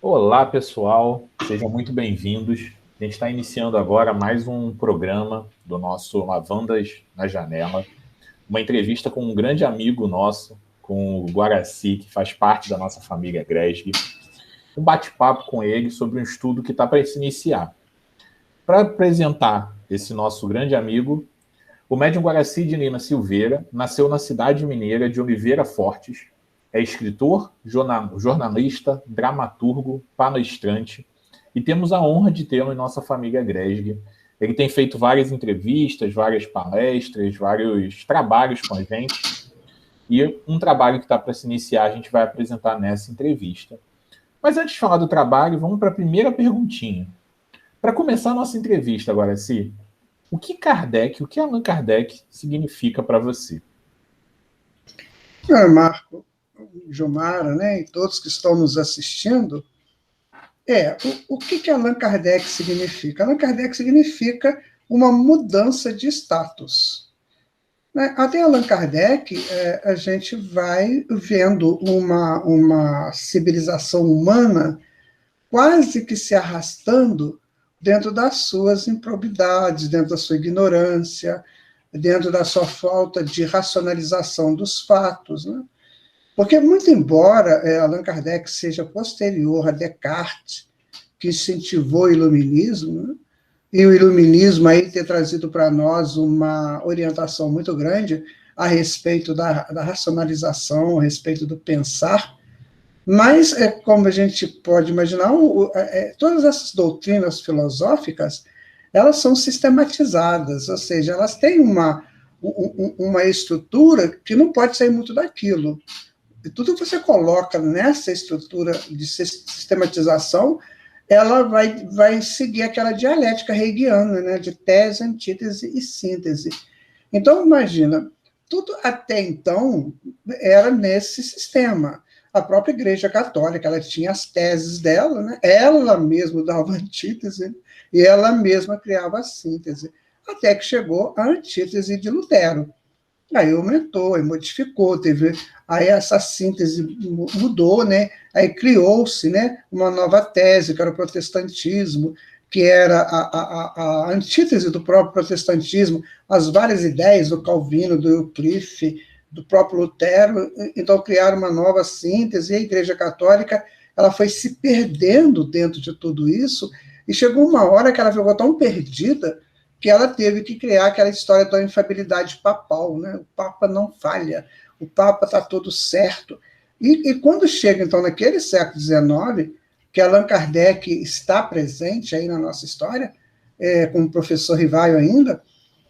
Olá, pessoal, sejam muito bem-vindos. A gente está iniciando agora mais um programa do nosso Lavandas na Janela, uma entrevista com um grande amigo nosso, com o Guaraci, que faz parte da nossa família Gresg. Um bate-papo com ele sobre um estudo que está para se iniciar. Para apresentar esse nosso grande amigo, o médium Guaraci de Lima Silveira nasceu na cidade mineira de Oliveira Fortes. É escritor, jornalista, dramaturgo, palestrante, e temos a honra de tê-lo em nossa família Gresg. Ele tem feito várias entrevistas, várias palestras, vários trabalhos com a gente, e um trabalho que está para se iniciar a gente vai apresentar nessa entrevista. Mas antes de falar do trabalho, vamos para a primeira perguntinha. Para começar a nossa entrevista, Guaraci, o que Allan Kardec significa para você? Marco, Gilmara, né, e todos que estão nos assistindo, o que Allan Kardec significa? Allan Kardec significa uma mudança de status. Né? Até Allan Kardec, a gente vai vendo uma civilização humana quase que se arrastando dentro das suas improbidades, dentro da sua ignorância, dentro da sua falta de racionalização dos fatos, né? Porque, muito embora Allan Kardec seja posterior a Descartes, que incentivou o iluminismo, né? E o iluminismo aí ter trazido para nós uma orientação muito grande a respeito da racionalização, a respeito do pensar, mas, como a gente pode imaginar, todas essas doutrinas filosóficas, elas são sistematizadas, ou seja, elas têm uma estrutura que não pode sair muito daquilo. E tudo que você coloca nessa estrutura de sistematização, ela vai seguir aquela dialética hegeliana, né, de tese, antítese e síntese. Então, imagina, tudo até então era nesse sistema. A própria Igreja Católica, ela tinha as teses dela, né? Ela mesma dava antítese e ela mesma criava a síntese, até que chegou a antítese de Lutero. Aí aumentou, aí modificou, aí essa síntese mudou, né? Aí criou-se, né, uma nova tese, que era o protestantismo, que era a antítese do próprio protestantismo, as várias ideias do Calvino, do Wycliffe, do próprio Lutero. Então criaram uma nova síntese, e a Igreja Católica ela foi se perdendo dentro de tudo isso, e chegou uma hora que ela ficou tão perdida que ela teve que criar aquela história da infalibilidade papal, né? O Papa não falha, o Papa está todo certo. E quando chega, então, naquele século XIX, que Allan Kardec está presente aí na nossa história, como professor Rivaio ainda,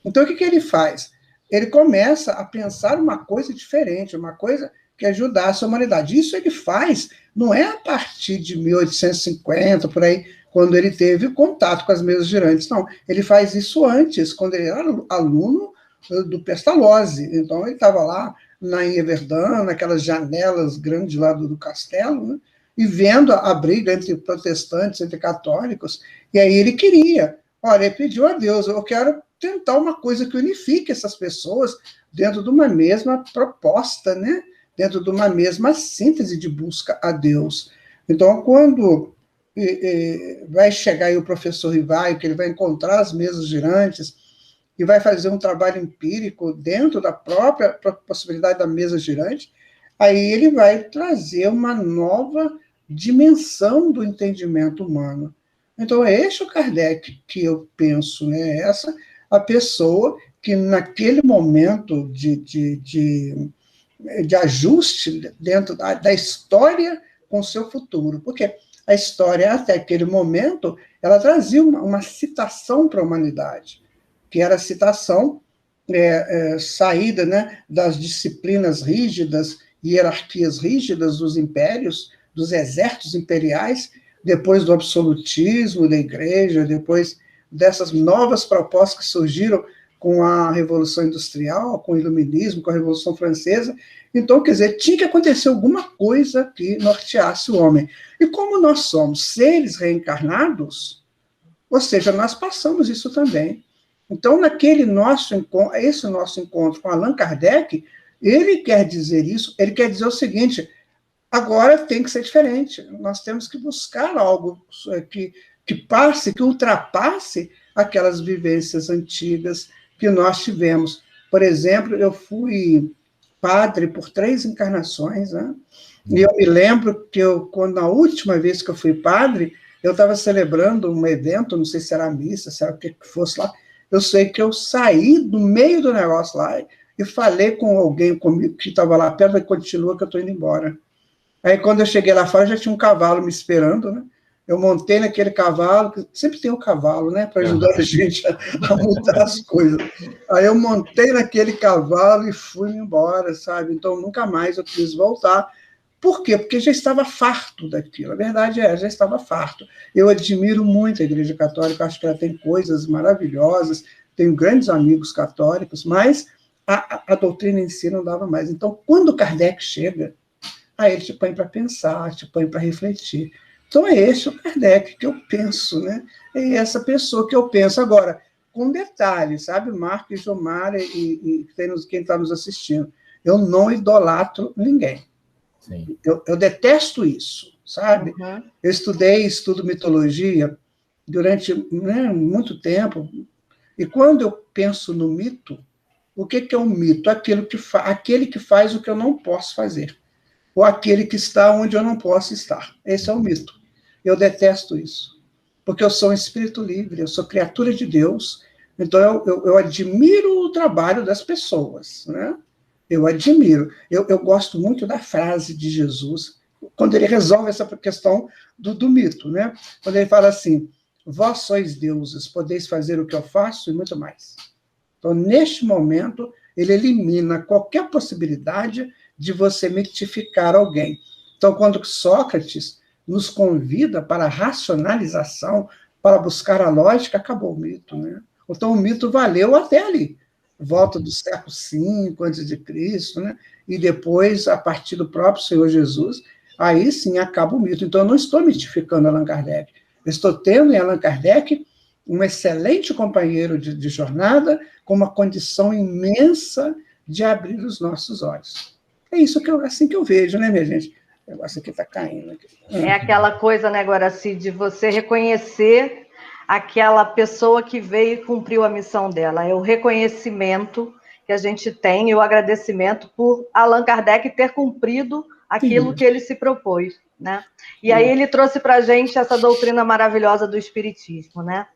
então o que ele faz? Ele começa a pensar uma coisa diferente, uma coisa que ajudasse a humanidade. Isso ele faz, não é a partir de 1850, por aí, quando ele teve contato com as mesas girantes. Não, ele faz isso antes, quando ele era aluno do Pestalozzi. Então, ele estava lá na Verdun, naquelas janelas grandes lá do castelo, né? E vendo a briga entre protestantes, entre católicos, e aí ele queria. Olha, ele pediu a Deus, eu quero tentar uma coisa que unifique essas pessoas dentro de uma mesma proposta, né? Dentro de uma mesma síntese de busca a Deus. Então, quando vai chegar aí o professor Rivaio, que ele vai encontrar as mesas girantes e vai fazer um trabalho empírico dentro da própria possibilidade da mesa girante, aí ele vai trazer uma nova dimensão do entendimento humano. Então, é esse o Kardec que eu penso, né? Essa a pessoa que, naquele momento de ajuste dentro da história com o seu futuro, porque a história, até aquele momento, ela trazia uma citação para a humanidade, que era a citação saída, né, das disciplinas rígidas, hierarquias rígidas dos impérios, dos exércitos imperiais, depois do absolutismo da igreja, depois dessas novas propostas que surgiram com a Revolução Industrial, com o Iluminismo, com a Revolução Francesa. Então, quer dizer, tinha que acontecer alguma coisa que norteasse o homem. E como nós somos seres reencarnados, ou seja, nós passamos isso também. Então, esse nosso encontro com Allan Kardec, ele quer dizer isso, ele quer dizer o seguinte: Agora tem que ser diferente. Nós temos que buscar algo que passe, que ultrapasse aquelas vivências antigas que nós tivemos. Por exemplo, eu fui padre por 3 encarnações, né? E eu me lembro que quando a última vez que eu fui padre, eu estava celebrando um evento, não sei se era missa, se era o que fosse lá. Eu sei que eu saí do meio do negócio lá e falei com alguém comigo que estava lá perto, e continua que eu estou indo embora. Aí, quando eu cheguei lá fora, já tinha um cavalo me esperando, né? Eu montei naquele cavalo, sempre tem um cavalo, né? Para ajudar a gente a mudar as coisas. Aí eu montei naquele cavalo e fui embora, sabe? Então, nunca mais eu quis voltar. Por quê? Porque já estava farto daquilo. A verdade é, já estava farto. Eu admiro muito a Igreja Católica, acho que ela tem coisas maravilhosas, tenho grandes amigos católicos, mas a doutrina em si não dava mais. Então, quando Kardec chega, aí ele te põe para pensar, te põe para refletir. Então, é esse o Kardec que eu penso, né? É essa pessoa que eu penso. Agora, com detalhe, sabe, Marco e Jomara e quem está nos assistindo, eu não idolatro ninguém. Sim. Eu detesto isso, sabe? Uhum. Eu estudo mitologia durante, né, muito tempo, e quando eu penso no mito, o que é um mito? Aquele que faz o que eu não posso fazer, ou aquele que está onde eu não posso estar. Esse é o mito. Eu detesto isso, porque eu sou um espírito livre, eu sou criatura de Deus, então eu admiro o trabalho das pessoas, né? Eu admiro. Eu gosto muito da frase de Jesus, quando ele resolve essa questão do mito, né? Quando ele fala assim, vós sois deuses, podeis fazer o que eu faço e muito mais. Então, neste momento, ele elimina qualquer possibilidade de você mitificar alguém. Então, quando Sócrates nos convida para a racionalização, para buscar a lógica, acabou o mito, né? Então, o mito valeu até ali, volta do século V a.C., né? E depois, a partir do próprio Senhor Jesus, aí sim acaba o mito. Então, eu não estou mitificando Allan Kardec, eu estou tendo em Allan Kardec um excelente companheiro de jornada, com uma condição imensa de abrir os nossos olhos. É isso assim que eu vejo, né, minha gente? O negócio aqui está caindo. Aqui. É aquela coisa, né, Guaraci, de você reconhecer aquela pessoa que veio e cumpriu a missão dela. É o reconhecimento que a gente tem e o agradecimento por Allan Kardec ter cumprido aquilo que ele se propôs, né? E aí ele trouxe para a gente essa doutrina maravilhosa do Espiritismo, né?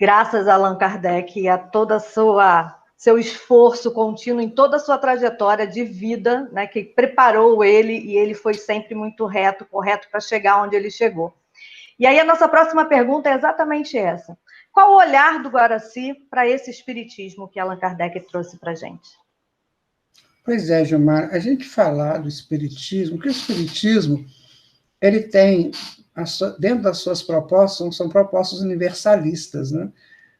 Graças a Allan Kardec e a toda seu esforço contínuo em toda a sua trajetória de vida, né, que preparou ele, e ele foi sempre muito reto, correto, para chegar onde ele chegou. E aí a nossa próxima pergunta é exatamente essa. Qual o olhar do Guaraci para esse espiritismo que Allan Kardec trouxe para a gente? Pois é, Gilmar, a gente falar do espiritismo, que o espiritismo, ele tem, dentro das suas propostas, são propostas universalistas, né?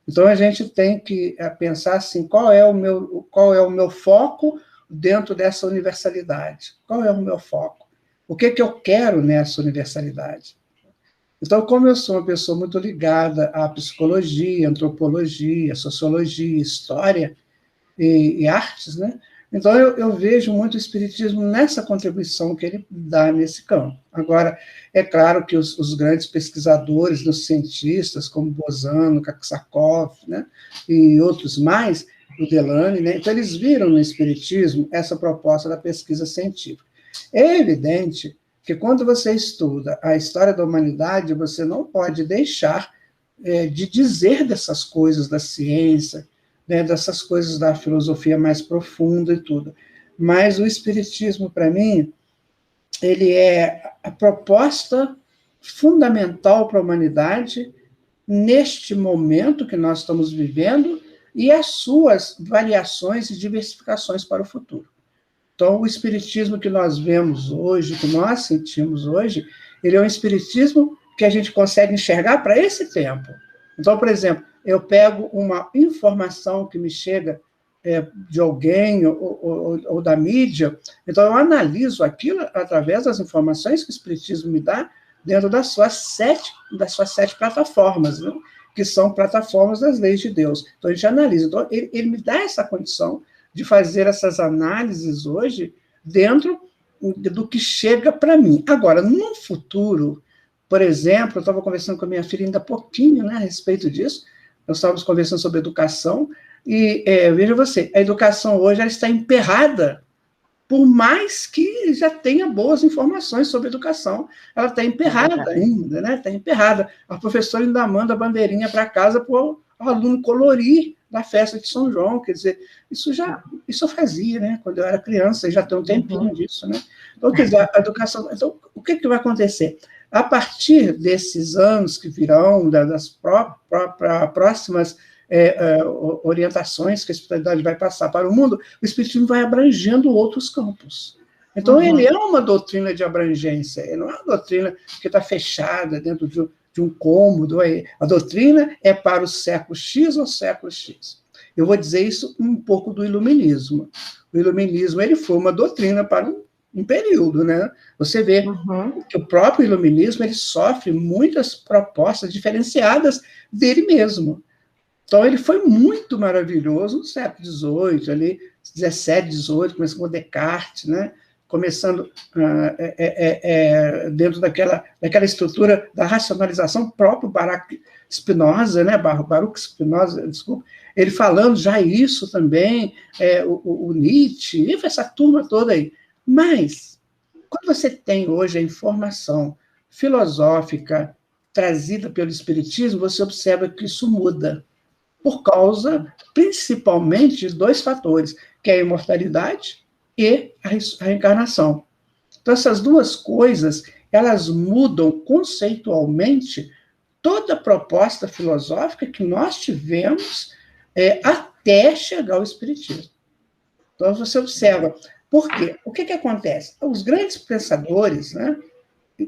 Então, a gente tem que pensar assim, qual é o meu foco dentro dessa universalidade? Qual é o meu foco? O que eu quero nessa universalidade? Então, como eu sou uma pessoa muito ligada à psicologia, antropologia, sociologia, história e artes, né? Então, eu vejo muito o espiritismo nessa contribuição que ele dá nesse campo. Agora, é claro que os grandes pesquisadores, os cientistas, como Bozano, Kaksakov, né, e outros mais, o Delany, né, então eles viram no espiritismo essa proposta da pesquisa científica. É evidente que quando você estuda a história da humanidade, você não pode deixar de dizer dessas coisas da ciência, né, dessas coisas da filosofia mais profunda e tudo. Mas o espiritismo, para mim, ele é a proposta fundamental para a humanidade neste momento que nós estamos vivendo e as suas variações e diversificações para o futuro. Então, o espiritismo que nós vemos hoje, que nós sentimos hoje, ele é um espiritismo que a gente consegue enxergar para esse tempo. Então, por exemplo, eu pego uma informação que me chega de alguém ou da mídia, então eu analiso aquilo através das informações que o espiritismo me dá dentro das suas sete plataformas, né? Que são plataformas das leis de Deus. Então, a gente analisa. Então, ele me dá essa condição de fazer essas análises hoje dentro do que chega para mim. Agora, no futuro, por exemplo, eu estava conversando com a minha filha ainda há pouquinho, né, a respeito disso, nós estávamos conversando sobre educação, e veja você, a educação hoje ela está emperrada, por mais que já tenha boas informações sobre educação, ela está emperrada ainda, né? Está emperrada. A professora ainda manda a bandeirinha para casa para o aluno colorir na festa de São João, quer dizer, isso eu fazia, né? Quando eu era criança, já tem um tempinho disso, né? Então, quer dizer, a educação... Então, o que vai acontecer? A partir desses anos que virão, das próximas orientações que a espiritualidade vai passar para o mundo, o espiritismo vai abrangendo outros campos. Então, ele é uma doutrina de abrangência, ele não é uma doutrina que está fechada dentro de um cômodo. A doutrina é para o século X ou século X. Eu vou dizer isso um pouco do iluminismo. O iluminismo ele foi uma doutrina para um período, né? Você vê que o próprio iluminismo ele sofre muitas propostas diferenciadas dele mesmo. Então, ele foi muito maravilhoso no século XVIII, ali, 17, 18, começando com Descartes, né? Começando dentro daquela estrutura da racionalização, próprio Baruch Spinoza, né? Baruch Spinoza, desculpa, ele falando já isso também, o Nietzsche, essa turma toda aí. Mas, quando você tem hoje a informação filosófica trazida pelo Espiritismo, você observa que isso muda, por causa, principalmente, de dois fatores, que é a imortalidade e a reencarnação. Então, essas duas coisas, elas mudam conceitualmente toda a proposta filosófica que nós tivemos até chegar ao Espiritismo. Então, você observa. Por quê? O que acontece? Os grandes pensadores, né,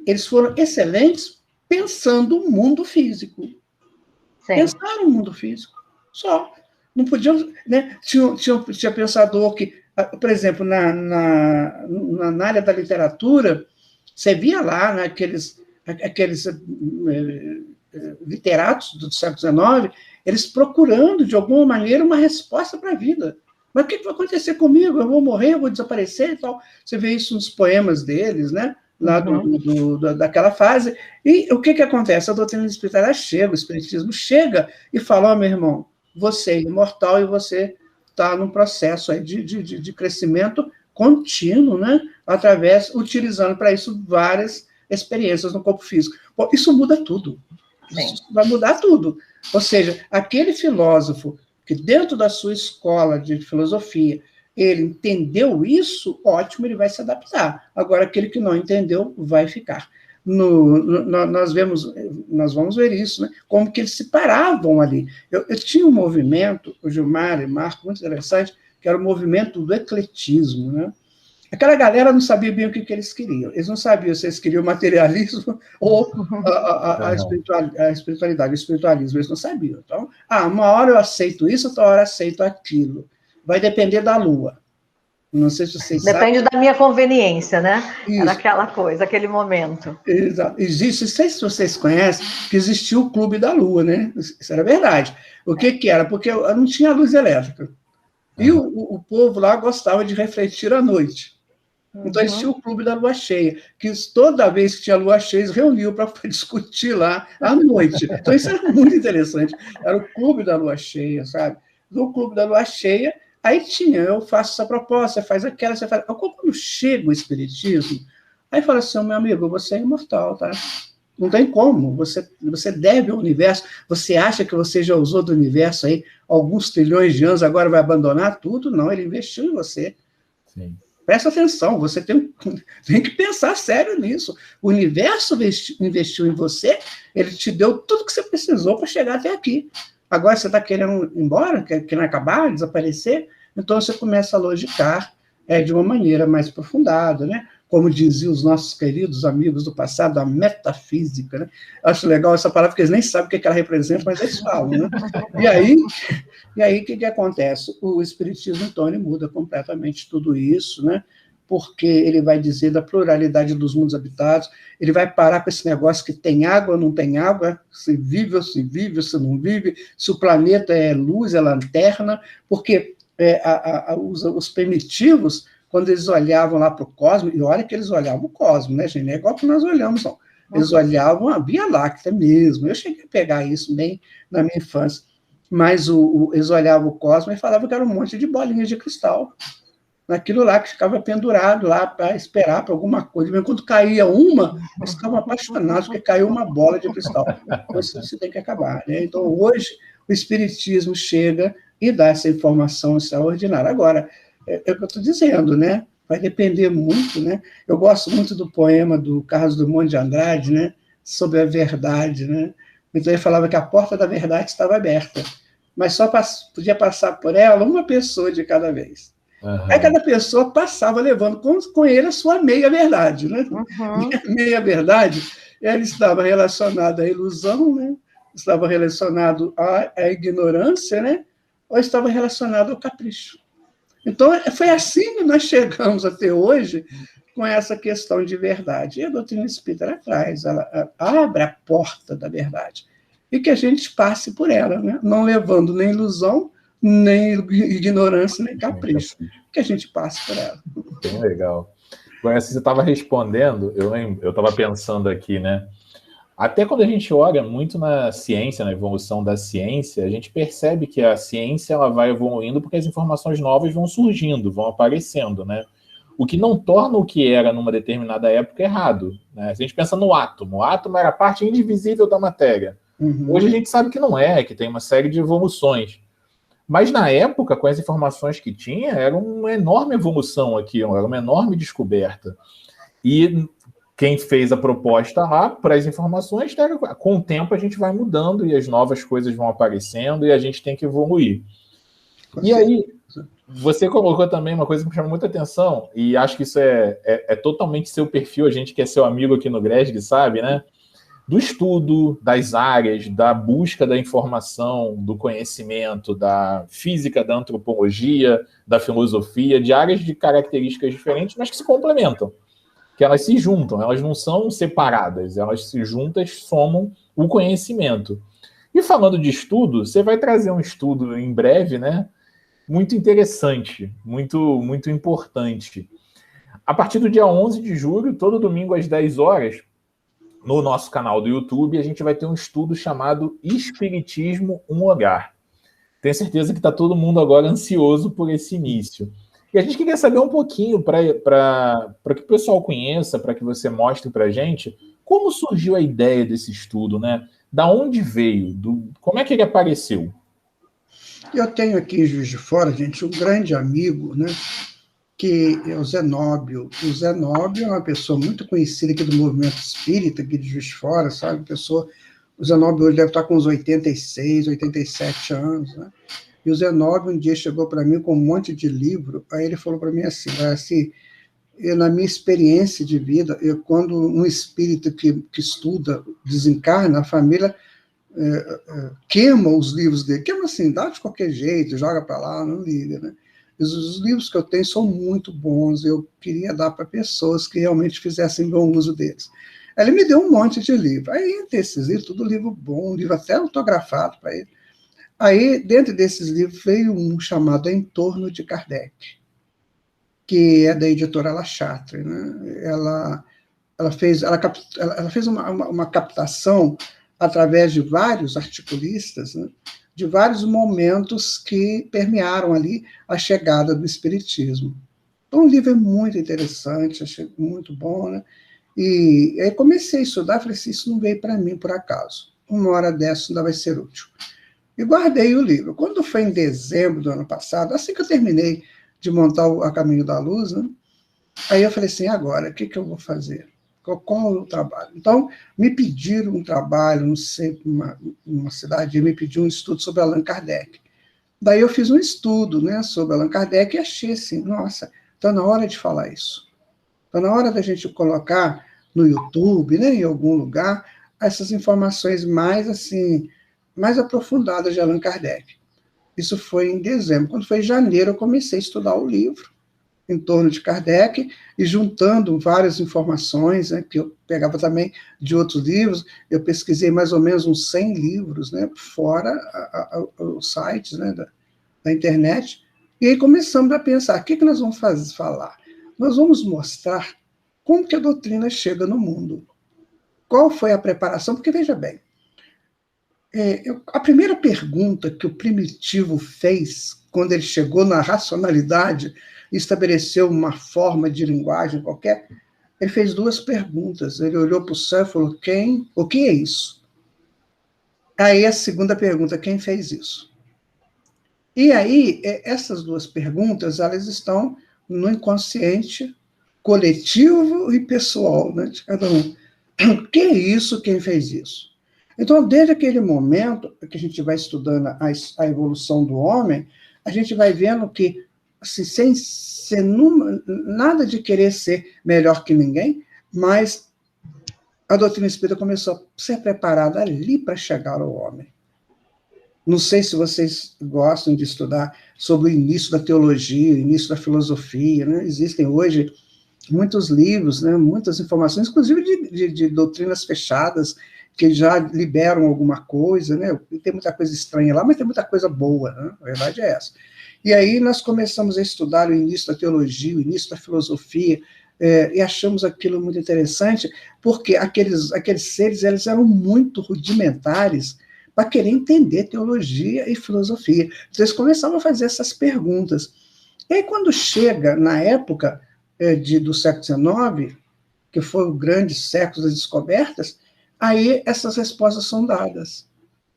eles foram excelentes pensando o mundo físico. Sim. Pensaram o mundo físico. Só. Não podiam... Né? Tinha pensador que, por exemplo, na área da literatura, você via lá, né, aqueles literatos do século XIX, eles procurando, de alguma maneira, uma resposta para a vida. Mas o que vai acontecer comigo? Eu vou morrer, eu vou desaparecer e tal. Você vê isso nos poemas deles, né? Lá daquela fase. E o que acontece? A doutrina espírita chega, o espiritismo chega e fala, meu irmão, você é imortal e você está num processo aí de crescimento contínuo, né? Utilizando para isso várias experiências no corpo físico. Bom, isso muda tudo. Isso vai mudar tudo. Ou seja, aquele filósofo que dentro da sua escola de filosofia ele entendeu isso, ótimo, ele vai se adaptar. Agora, aquele que não entendeu, vai ficar. Nós vamos ver isso, né? Como que eles se paravam ali. Eu tinha um movimento, o Gilmar e Marco, muito interessante, que era o movimento do ecletismo, né? Aquela galera não sabia bem o que eles queriam. Eles não sabiam se eles queriam materialismo ou a espiritualidade, o espiritualismo. Eles não sabiam. Então, uma hora eu aceito isso, outra hora eu aceito aquilo. Vai depender da Lua. Não sei se vocês Depende sabem. Da minha conveniência, né? Isso. Era aquela coisa, aquele momento. Exato. Existe, não sei se vocês conhecem, que existia o Clube da Lua, né? Isso era verdade. O que era? Porque não tinha luz elétrica. E o povo lá gostava de refletir à noite. Então, existia o Clube da Lua Cheia, que toda vez que tinha lua cheia, eles reuniam para discutir lá à noite. Então, isso era muito interessante. Era o Clube da Lua Cheia, sabe? No Clube da Lua Cheia, aí eu faço essa proposta, você faz aquela, você faz... Quando chega o Espiritismo, aí fala assim, meu amigo, você é imortal, tá? Não tem como, você deve ao universo, você acha que você já usou do universo aí alguns trilhões de anos, agora vai abandonar tudo? Não, ele investiu em você. Sim. Presta atenção, você tem que pensar sério nisso. O universo investiu em você, ele te deu tudo que você precisou para chegar até aqui. Agora você está querendo ir embora, querendo acabar, desaparecer? Então você começa a logicar de uma maneira mais aprofundada, né? Como diziam os nossos queridos amigos do passado, a metafísica, né? Acho legal essa palavra, porque eles nem sabem o que ela representa, mas eles falam, né? E aí o que acontece? O Espiritismo, então, ele muda completamente tudo isso, né? Porque ele vai dizer da pluralidade dos mundos habitados, ele vai parar com esse negócio que tem água ou não tem água, se vive ou se não vive, se o planeta é luz, é lanterna, porque os primitivos quando eles olhavam lá para o cosmos, e olha que eles olhavam o cosmos, né, gente? Não é igual que nós olhamos, não. Eles olhavam a Via Láctea mesmo. Eu cheguei a pegar isso bem na minha infância. Mas eles olhavam o cosmos e falavam que era um monte de bolinhas de cristal. Naquilo lá que ficava pendurado lá para esperar para alguma coisa. Mesmo quando caía uma, eles ficavam apaixonados porque caiu uma bola de cristal. Então, isso tem que acabar, né? Então, hoje, o Espiritismo chega e dá essa informação extraordinária. Agora, é o que eu estou dizendo, né? Vai depender muito, né? Eu gosto muito do poema do Carlos Drummond de Andrade, né? Sobre a verdade, né? Então, ele falava que a porta da verdade estava aberta, mas só podia passar por ela uma pessoa de cada vez. Aí cada pessoa passava levando com ele a sua meia-verdade, né? Meia-verdade, ela estava relacionada à ilusão, né? Estava relacionado à ignorância, né? Ou estava relacionado ao capricho. Então, foi assim que nós chegamos até hoje com essa questão de verdade. E a doutrina espírita ela traz, ela abre a porta da verdade. E que a gente passe por ela, né? Não levando nem ilusão, nem ignorância, nem capricho. Que a gente passe por ela. Bem legal. Agora, você estava respondendo, eu estava pensando aqui, né? Até quando a gente olha muito na ciência, na evolução da ciência, a gente percebe que a ciência ela vai evoluindo porque as informações novas vão surgindo, vão aparecendo, né? O que não torna o que era numa determinada época errado, né? Se a gente pensa no átomo, o átomo era a parte indivisível da matéria. Hoje a gente sabe que não é, que tem uma série de evoluções. Mas na época, com as informações que tinha, era uma enorme evolução aqui, era uma enorme descoberta. E quem fez a proposta lá para as informações, com o tempo a gente vai mudando e as novas coisas vão aparecendo e a gente tem que evoluir. E aí, você colocou também uma coisa que me chama muita atenção, e acho que isso é totalmente seu perfil, a gente que é seu amigo aqui no GRESG, sabe, né? Do estudo, das áreas, da busca da informação, do conhecimento, da física, da antropologia, da filosofia, de áreas de características diferentes, mas que se complementam, que elas se juntam, elas não são separadas, elas se juntas, somam o conhecimento. E falando de estudo, você vai trazer um estudo em breve, né? Muito interessante, muito importante. A partir do dia 11 de julho, todo domingo às 10 horas, no nosso canal do YouTube, a gente vai ter um estudo chamado Espiritismo, um Olhar. Tenho certeza que está todo mundo agora ansioso por esse início. E a gente queria saber um pouquinho, para que o pessoal conheça, para que você mostre para a gente, como surgiu a ideia desse estudo, né? Da onde veio? Como é que ele apareceu? Eu tenho aqui em Juiz de Fora, gente, um grande amigo, né? Que é o Zenóbio. O Zenóbio é uma pessoa muito conhecida aqui do movimento espírita, aqui de Juiz de Fora, sabe? O Zenóbio hoje deve estar com uns 86, 87 anos, né? E o Zenóbio um dia chegou para mim com um monte de livro, aí ele falou para mim assim, na minha experiência de vida, quando um espírito que estuda, desencarna, a família queima os livros dele, queima assim, dá de qualquer jeito, joga para lá, não liga, né? Os livros que eu tenho são muito bons, eu queria dar para pessoas que realmente fizessem bom uso deles. Ele me deu um monte de livro. Aí, entre esses livros, tudo livro bom, livro até autografado para ele. Aí, dentro desses livros, veio um chamado Em Torno de Kardec, que é da editora La Chatre, né? Ela fez uma captação através de vários articulistas, né? De vários momentos que permearam ali a chegada do Espiritismo. Então, o livro é muito interessante, achei muito bom, né? E aí comecei a estudar, falei assim, isso não veio para mim por acaso. Uma hora dessa ainda vai ser útil. E guardei o livro. Quando foi em dezembro do ano passado, assim que eu terminei de montar a Caminho da Luz, né? Aí eu falei assim, agora, o que eu vou fazer? Qual é o trabalho? Então, me pediram um trabalho, não sei, uma cidade, me pediu um estudo sobre Allan Kardec. Daí eu fiz um estudo, né, sobre Allan Kardec e achei assim, nossa, está na hora de falar isso. Está na hora da gente colocar no YouTube, né, em algum lugar, essas informações mais, assim, mais aprofundadas de Allan Kardec. Isso foi em dezembro. Quando foi em janeiro, eu comecei a estudar o livro Em Torno de Kardec, e juntando várias informações, né, que eu pegava também de outros livros, eu pesquisei mais ou menos uns 100 livros, né, fora os sites, né, da internet, e aí começamos a pensar, o que nós vamos falar? nós vamos mostrar como que a doutrina chega no mundo. Qual foi a preparação? Porque, veja bem, a primeira pergunta que o Primitivo fez, quando ele chegou na racionalidade e estabeleceu uma forma de linguagem qualquer, ele fez duas perguntas. Ele olhou para o céu e falou, o que é isso? Aí a segunda pergunta, quem fez isso? E aí, essas duas perguntas, elas estão no inconsciente coletivo e pessoal, né, de cada um. O que é isso? Quem fez isso? Então, desde aquele momento que a gente vai estudando a evolução do homem, a gente vai vendo que, assim, sem ser nada de querer ser melhor que ninguém, mas a doutrina espírita começou a ser preparada ali para chegar ao homem. Não sei se vocês gostam de estudar sobre o início da teologia, o início da filosofia, né? Existem hoje muitos livros, né? Muitas informações, inclusive de doutrinas fechadas, que já liberam alguma coisa, né? Tem muita coisa estranha lá, mas tem muita coisa boa, né? A verdade é essa. E aí nós começamos a estudar o início da teologia, o início da filosofia, e achamos aquilo muito interessante, porque aqueles seres, eles eram muito rudimentares para querer entender teologia e filosofia. Então, eles começavam a fazer essas perguntas. E aí, quando chega na época do século XIX, que foi o grande século das descobertas, aí essas respostas são dadas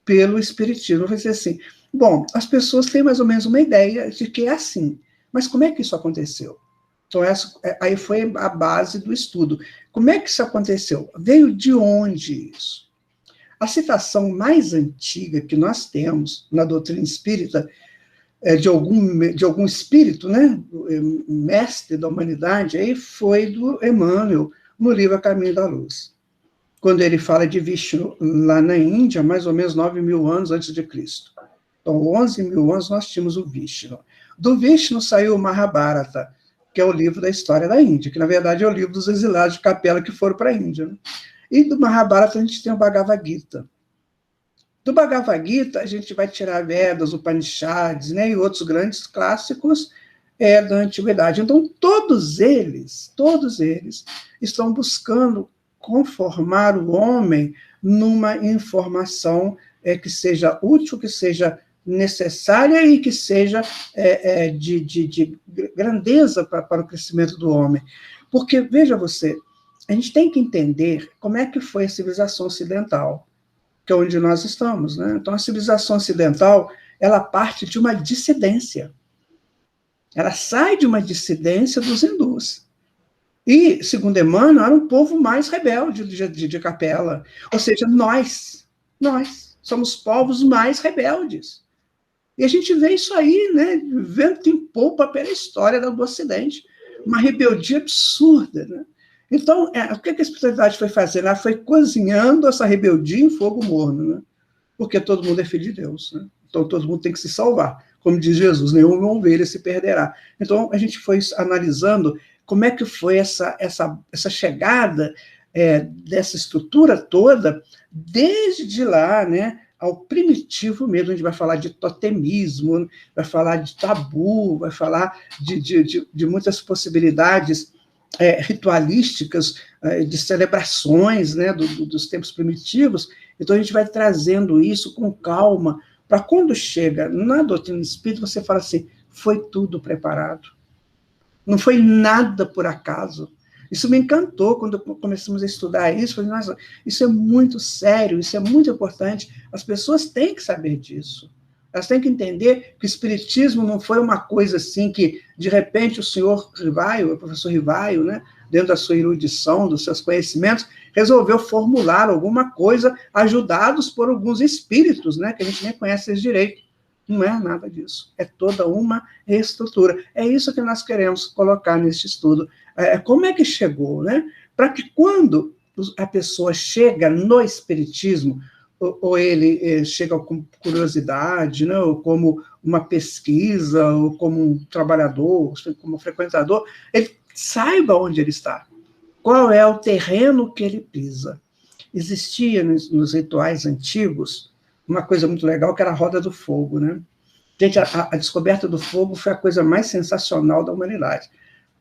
pelo Espiritismo. Vai dizer assim, bom, as pessoas têm mais ou menos uma ideia de que é assim, mas como é que isso aconteceu? Então, aí foi a base do estudo. Como é que isso aconteceu? Veio de onde isso? A citação mais antiga que nós temos na doutrina espírita, de algum espírito, né, mestre da humanidade, aí foi do Emmanuel, no livro A Caminho da Luz, quando ele fala de Vishnu, lá na Índia, mais ou menos 9.000 anos antes de Cristo. Então, 11.000 anos nós tínhamos o Vishnu. Do Vishnu saiu o Mahabharata, que é o livro da história da Índia, que, na verdade, é o livro dos exilados de capela que foram para a Índia, né? E do Mahabharata a gente tem o Bhagavad Gita. Do Bhagavad Gita a gente vai tirar Vedas, Upanishads, né, e outros grandes clássicos da antiguidade. Então, todos eles estão buscando conformar o homem numa informação que seja útil, que seja necessária e que seja de grandeza para o crescimento do homem. Porque, veja você, a gente tem que entender como é que foi a civilização ocidental, que é onde nós estamos, né? Então, a civilização ocidental, ela parte de uma dissidência. Ela sai de uma dissidência dos hindus. E, segundo Emmanuel, era um povo mais rebelde de capela. Ou seja, nós somos povos mais rebeldes. E a gente vê isso aí, né? Vento em popa pela história do Ocidente. Uma rebeldia absurda, né? Então, o que a espiritualidade foi fazer? Ela foi cozinhando essa rebeldia em fogo morno, né? Porque todo mundo é filho de Deus, né? Então, todo mundo tem que se salvar. Como diz Jesus, nenhuma ovelha se perderá. Então, a gente foi analisando como é que foi essa chegada dessa estrutura toda, desde lá, né, ao primitivo mesmo. A gente vai falar de totemismo, vai falar de tabu, vai falar de muitas possibilidades ritualísticas, de celebrações, né, dos tempos primitivos. Então, a gente vai trazendo isso com calma, para quando chega na doutrina espírita, você fala assim, foi tudo preparado. Não foi nada por acaso. Isso me encantou quando começamos a estudar isso. Falei, nossa, isso é muito sério, isso é muito importante. As pessoas têm que saber disso. Elas têm que entender que o espiritismo não foi uma coisa assim que, de repente, o senhor Rivaio, o professor Rivaio, né, dentro da sua erudição, dos seus conhecimentos, resolveu formular alguma coisa, ajudados por alguns espíritos, né, que a gente nem conhece eles direito. Não é nada disso. É toda uma estrutura. É isso que nós queremos colocar nesse estudo. Como é que chegou, né? Para que quando a pessoa chega no espiritismo, ou ele chega com curiosidade, né, ou como uma pesquisa, ou como um trabalhador, como um frequentador, ele saiba onde ele está, qual é o terreno que ele pisa. Existia nos rituais antigos uma coisa muito legal, que era a roda do fogo, né? Gente, a descoberta do fogo foi a coisa mais sensacional da humanidade.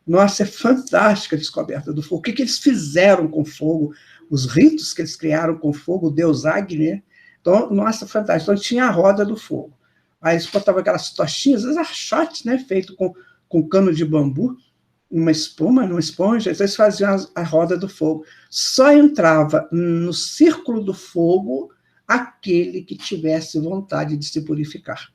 Nossa, é fantástica a descoberta do fogo. O que eles fizeram com fogo, os ritos que eles criaram com fogo, o deus Agni, né? Então, nossa, fantástico. Então, tinha a roda do fogo. Aí eles botavam aquelas tochinhas, as archotes, né, feito com cano de bambu, uma espuma, uma esponja, então eles faziam a roda do fogo. Só entrava no círculo do fogo aquele que tivesse vontade de se purificar.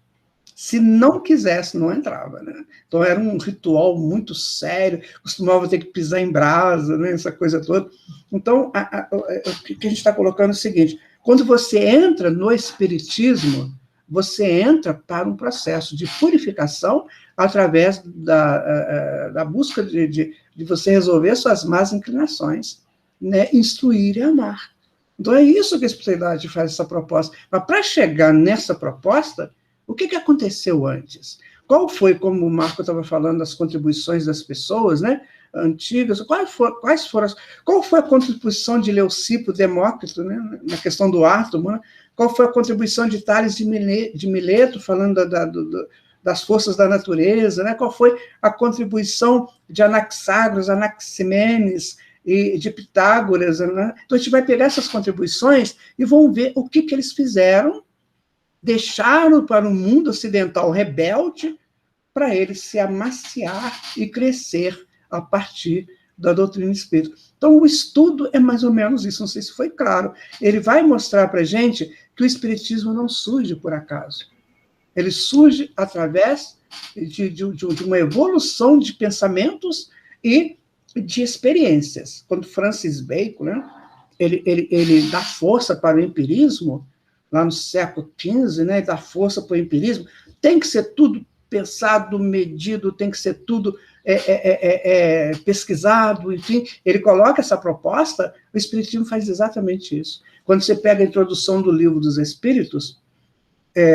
Se não quisesse, não entrava, né? Então era um ritual muito sério, costumava ter que pisar em brasa, né? Essa coisa toda. Então, o que a gente está colocando é o seguinte: quando você entra no espiritismo, você entra para um processo de purificação através da busca de você resolver suas más inclinações, né? Instruir e amar. Então é isso que a espiritualidade faz, essa proposta. Mas para chegar nessa proposta, o que aconteceu antes? Qual foi, como o Marco estava falando, as contribuições das pessoas, né, antigas? Qual foi a contribuição de Leucipo, Demócrito, né, na questão do átomo? Né? Qual foi a contribuição de Tales de Mileto, falando das forças da natureza? Né? Qual foi a contribuição de Anaxágoras, Anaximenes e de Pitágoras? Né? Então, a gente vai pegar essas contribuições e vamos ver o que eles fizeram, deixaram para o mundo ocidental rebelde, para ele se amaciar e crescer a partir da doutrina espírita. Então, o estudo é mais ou menos isso, não sei se foi claro. Ele vai mostrar para a gente que o espiritismo não surge por acaso. Ele surge através de uma evolução de pensamentos e de experiências. Quando Francis Bacon, né, ele dá força para o empirismo, lá no século XV, né, dá força para o empirismo, tem que ser tudo pensado, medido, tem que ser tudo pesquisado, enfim, ele coloca essa proposta, o Espiritismo faz exatamente isso. Quando você pega a introdução do Livro dos Espíritos,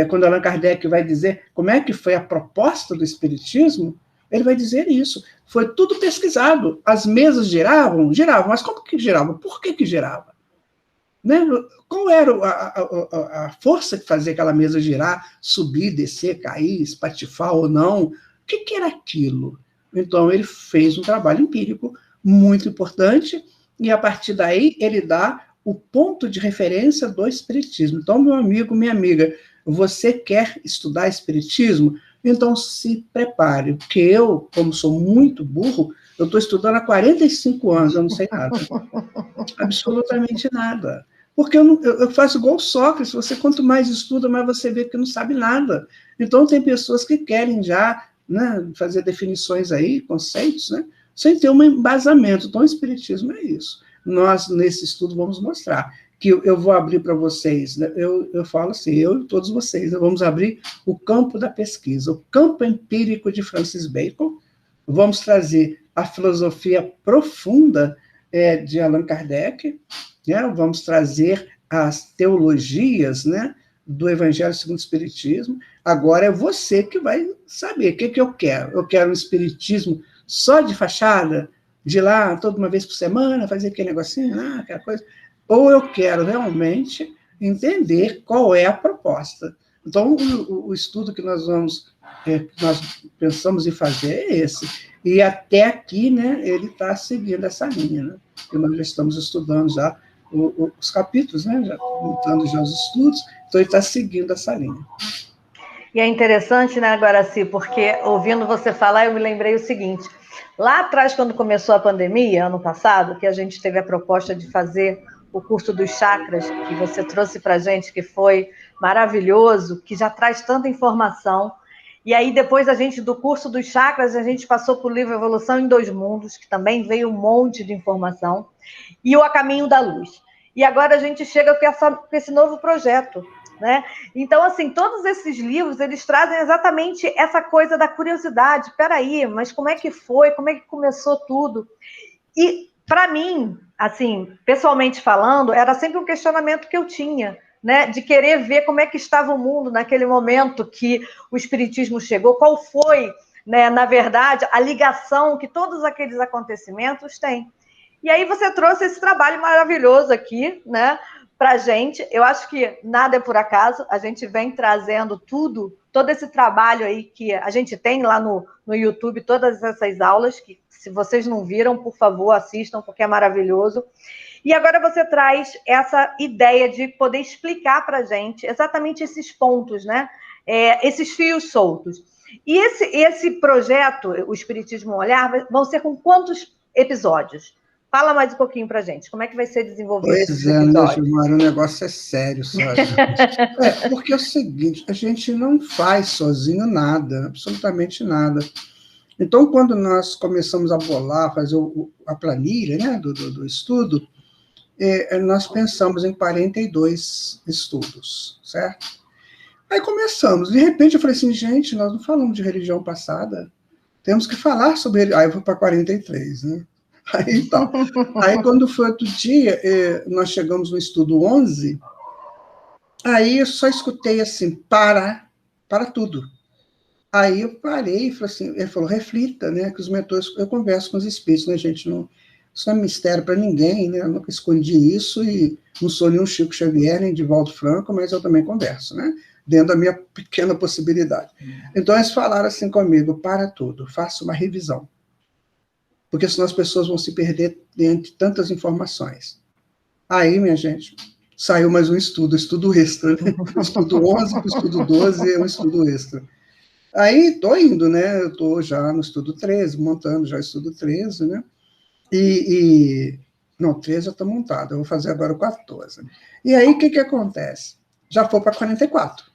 quando Allan Kardec vai dizer como é que foi a proposta do Espiritismo, ele vai dizer isso, foi tudo pesquisado, as mesas giravam, mas como que giravam? Por que girava? Né? Qual era a força que fazia aquela mesa girar, subir, descer, cair, espatifar ou não? O que era aquilo? Então, ele fez um trabalho empírico muito importante e, a partir daí, ele dá o ponto de referência do espiritismo. Então, meu amigo, minha amiga, você quer estudar espiritismo? Então, se prepare, porque eu, como sou muito burro, eu estou estudando há 45 anos, eu não sei nada. Absolutamente nada. Porque eu faço igual o Sócrates, você quanto mais estuda, mais você vê que não sabe nada. Então, tem pessoas que querem já, né, fazer definições aí, conceitos, né, sem ter um embasamento. Então, o espiritismo é isso. Nós, nesse estudo, vamos mostrar que eu vou abrir para vocês, né, eu falo assim, eu e todos vocês, né, vamos abrir o campo da pesquisa, o campo empírico de Francis Bacon, vamos trazer a filosofia profunda de Allan Kardec, né? Vamos trazer as teologias, né, do Evangelho segundo o Espiritismo. Agora é você que vai saber o que eu quero. Eu quero um espiritismo só de fachada, de ir lá toda uma vez por semana, fazer aquele negocinho, aquela coisa, ou eu quero realmente entender qual é a proposta. Então, o estudo que nós pensamos em fazer é esse. E até aqui, né, ele está seguindo essa linha, né? E nós já estamos estudando já os capítulos, né, já montando já os estudos, então ele está seguindo essa linha. E é interessante, né, Guaraci, porque ouvindo você falar, eu me lembrei o seguinte, lá atrás, quando começou a pandemia, ano passado, que a gente teve a proposta de fazer o curso dos chakras, que você trouxe para a gente, que foi maravilhoso, que já traz tanta informação. E aí, depois do curso dos chakras, a gente passou por o livro Evolução em Dois Mundos, que também veio um monte de informação, e o A Caminho da Luz. E agora a gente chega com esse novo projeto, né? Então, assim, todos esses livros, eles trazem exatamente essa coisa da curiosidade. Peraí, mas como é que foi? Como é que começou tudo? E, para mim, assim, pessoalmente falando, era sempre um questionamento que eu tinha, né, de querer ver como é que estava o mundo naquele momento que o Espiritismo chegou, qual foi, né, na verdade, a ligação que todos aqueles acontecimentos têm. E aí você trouxe esse trabalho maravilhoso aqui, né, para a gente. Eu acho que nada é por acaso, a gente vem trazendo todo esse trabalho aí que a gente tem lá no YouTube, todas essas aulas, que se vocês não viram, por favor, assistam, porque é maravilhoso. E agora você traz essa ideia de poder explicar para a gente exatamente esses pontos, né? Esses fios soltos. E esse projeto, o Espiritismo Olhar, vão ser com quantos episódios? Fala mais um pouquinho para a gente. Como é que vai ser desenvolvido esses episódios? Pois é, né, Gilmar, o negócio é sério, sabe? Porque é o seguinte, a gente não faz sozinho nada, absolutamente nada. Então, quando nós começamos a bolar, fazer a planilha, né, do estudo, nós pensamos em 42 estudos, certo? Aí começamos. De repente, eu falei assim, gente, nós não falamos de religião passada, temos que falar sobre ele. Aí eu fui para 43, né? Aí, quando foi outro dia, nós chegamos no estudo 11, aí eu só escutei assim, para tudo. Aí eu parei e falei assim, ele falou, reflita, né, que os mentores, eu converso com os espíritos, né, gente, isso não é mistério para ninguém, né, eu nunca escondi isso e não sou nenhum Chico Xavier, nem Divaldo Franco, mas eu também converso, né, dentro da minha pequena possibilidade. Então eles falaram assim comigo, para tudo, faça uma revisão, porque senão as pessoas vão se perder dentro de tantas informações. Aí, minha gente, saiu mais um estudo extra, né? O estudo 11 para o estudo 12 é um estudo extra. Aí, estou indo, né? Eu estou já no estudo 13, montando já o estudo 13, né? Não, 13 já está montado, eu vou fazer agora o 14. E aí, o que acontece? Já foi para 44.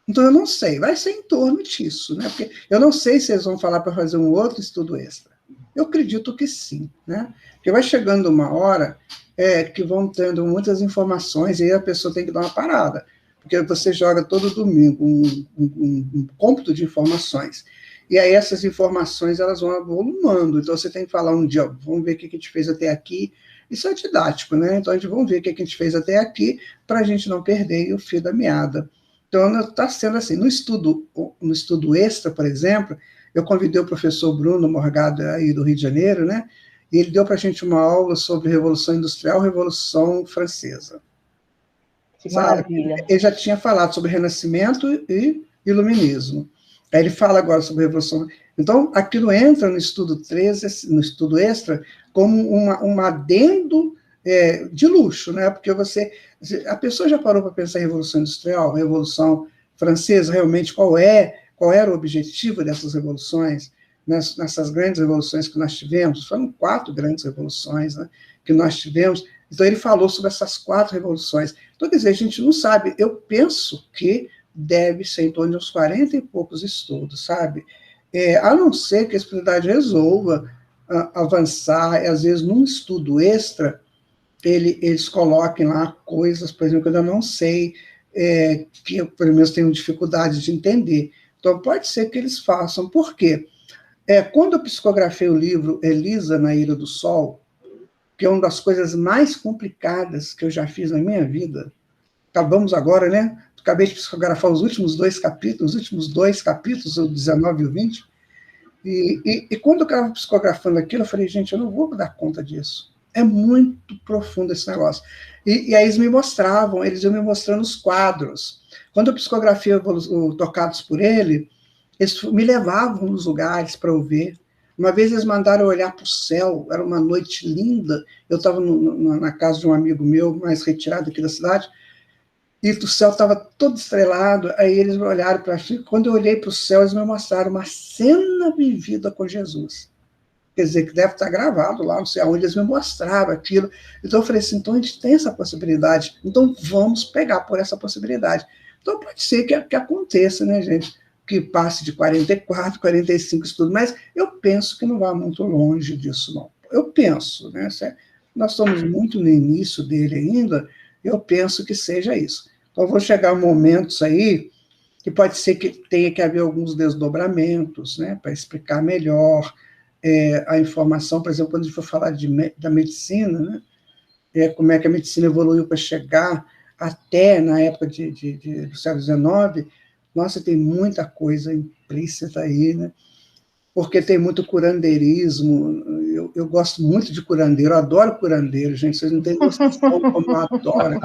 Então, eu não sei, vai ser em torno disso, né? Porque eu não sei se eles vão falar para fazer um outro estudo extra. Eu acredito que sim, né? Porque vai chegando uma hora que vão tendo muitas informações e aí a pessoa tem que dar uma parada, porque você joga todo domingo um cômputo de informações, e aí essas informações elas vão avolumando, então você tem que falar um dia, vamos ver o que a gente fez até aqui, isso é didático, né? Então a gente vamos ver o que a gente fez até aqui, para a gente não perder o fio da meada. Então está sendo assim, no estudo extra, por exemplo, eu convidei o professor Bruno Morgado, aí do Rio de Janeiro, né? E ele deu para a gente uma aula sobre Revolução Industrial, Revolução Francesa. Que maravilha. Ele já tinha falado sobre Renascimento e Iluminismo. Aí ele fala agora sobre Revolução. Então, aquilo entra no estudo 13, no estudo extra, como um adendo de luxo, né? Porque a pessoa já parou para pensar em Revolução Industrial, Revolução Francesa, realmente qual era o objetivo dessas revoluções, nessas grandes revoluções que nós tivemos, foram 4 grandes revoluções, né, que nós tivemos. Então ele falou sobre essas 4 revoluções. Então, quer dizer, a gente não sabe, eu penso que deve ser em torno de uns 40 e poucos estudos, sabe? A não ser que a espiritualidade resolva avançar, e às vezes num estudo extra, eles coloquem lá coisas, por exemplo, que eu ainda não sei, que eu, pelo menos, tenho dificuldade de entender. Então, pode ser que eles façam. Por quê? Quando eu psicografei o livro Elisa na Ilha do Sol, que é uma das coisas mais complicadas que eu já fiz na minha vida, acabamos agora, né? Acabei de psicografar os últimos 2 capítulos, o 19 e o 20, e quando eu estava psicografando aquilo, eu falei, gente, eu não vou dar conta disso. É muito profundo esse negócio. E aí eles iam me mostrando os quadros. Quando eu psicografei o Tocados por Ele, eles me levavam nos lugares para eu ver. Uma vez eles mandaram eu olhar para o céu, era uma noite linda, eu estava na casa de um amigo meu, mais retirado aqui da cidade, e o céu estava todo estrelado, aí eles me olharam para mim, quando eu olhei para o céu, eles me mostraram uma cena vivida com Jesus. Quer dizer, que deve estar gravado lá, não sei aonde, eles me mostraram aquilo. Então eu falei assim, então a gente tem essa possibilidade, então vamos pegar por essa possibilidade. Então pode ser que aconteça, né, gente? Que passe de 44, 45 estudos, mas eu penso que não vai muito longe disso, não. Eu penso, né? Nós estamos muito no início dele ainda, eu penso que seja isso. Então, vão chegar momentos aí que pode ser que tenha que haver alguns desdobramentos, né, para explicar melhor a informação, por exemplo, quando a gente for falar da medicina, né, como é que a medicina evoluiu para chegar até na época do século XIX, nossa, tem muita coisa implícita aí, né? Porque tem muito curandeirismo, eu gosto muito de curandeiro, eu adoro curandeiro, gente, vocês não têm noção como eu adoro.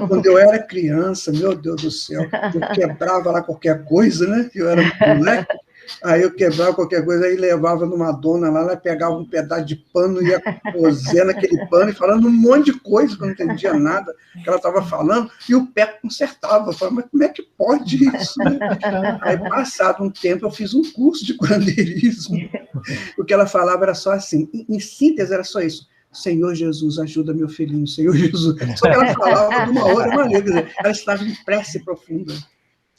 Quando eu era criança, meu Deus do céu, eu quebrava lá qualquer coisa, né? Eu era moleque, aí eu quebrava qualquer coisa, aí levava numa dona lá, ela pegava um pedaço de pano e ia cozendo aquele pano e falando um monte de coisa que eu não entendia nada que ela estava falando, e o pé consertava. Eu falava, mas como é que pode isso, né? Aí, passado um tempo, eu fiz um curso de curandeirismo. O que ela falava era só assim, em síntese era só isso: Senhor Jesus, ajuda meu filhinho, Senhor Jesus. Só que ela falava de uma outra maneira, quer dizer, ela estava em prece profunda.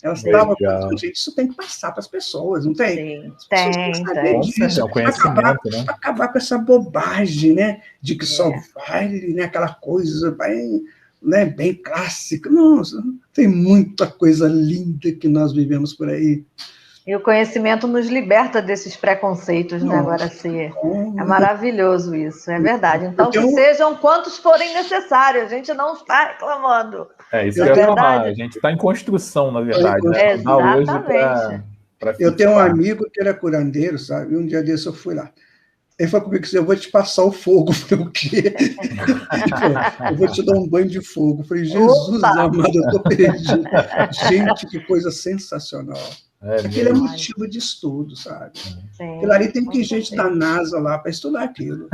Ela estava... Gente, isso tem que passar para as pessoas, não tem? Sim, tem. Disso, é um conhecimento, né? Acabar com essa bobagem, né? De que só vale, né? Aquela coisa bem, né? Bem clássica. Nossa, tem muita coisa linda que nós vivemos por aí. E o conhecimento nos liberta desses preconceitos, né? Agora, assim, é maravilhoso isso, é verdade. Então, que sejam quantos forem necessários, a gente não está reclamando. Isso que eu ia falar, a gente está em construção, na verdade. Né? Exatamente. Eu tenho um amigo que era curandeiro, sabe? E um dia desse eu fui lá. Ele falou comigo assim, eu vou te passar o fogo. Eu falei, o quê? Eu vou te dar um banho de fogo. Eu falei, Jesus amado, eu estou perdido. Gente, que coisa sensacional. Aquilo é motivo de estudo, sabe? Aquilo ali tem que gente da NASA lá para estudar aquilo.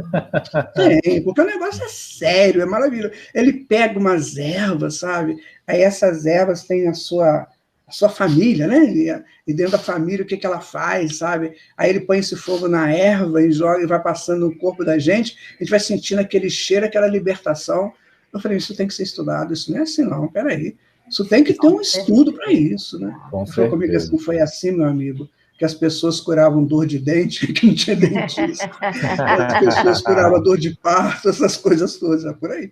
Tem, porque o negócio é sério, é maravilhoso. Ele pega umas ervas, sabe? Aí essas ervas têm a sua família, né? E dentro da família, o que ela faz, sabe? Aí ele põe esse fogo na erva e joga e vai passando no corpo da gente, a gente vai sentindo aquele cheiro, aquela libertação. Eu falei, isso tem que ser estudado, isso não é assim não, peraí. Isso tem que ter um estudo para isso, né? Ele falou comigo assim, foi assim, meu amigo, que as pessoas curavam dor de dente, que não tinha dentista. As pessoas curavam dor de parto, essas coisas todas, por aí.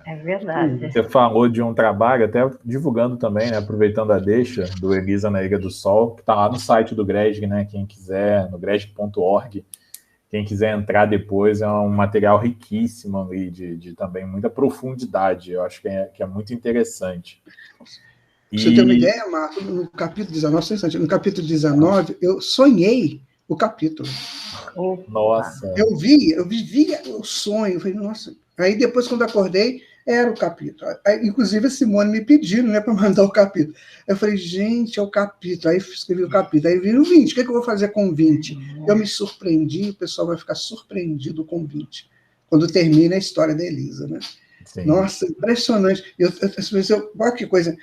É verdade. Você falou de um trabalho, até divulgando também, né, aproveitando a deixa, do Elisa na Ilha do Sol, que está lá no site do GRESG, né, quem quiser, no GRESG.org, quem quiser entrar depois, é um material riquíssimo ali, de também muita profundidade, eu acho que é muito interessante. Você tem uma ideia, Marco, no capítulo 19, no capítulo 19, eu sonhei o capítulo. Nossa! Eu vivia o sonho, eu falei, nossa. Aí depois, quando acordei, era o capítulo. Aí, inclusive, a Simone me pediu, né, para mandar o capítulo. Eu falei, gente, é o capítulo. Aí escrevi o capítulo. Aí vi o 20. O que eu vou fazer com o 20? Eu me surpreendi, o pessoal vai ficar surpreendido com o 20, quando termina a história da Elisa, né? Sim. Nossa, impressionante. Olha que coisa.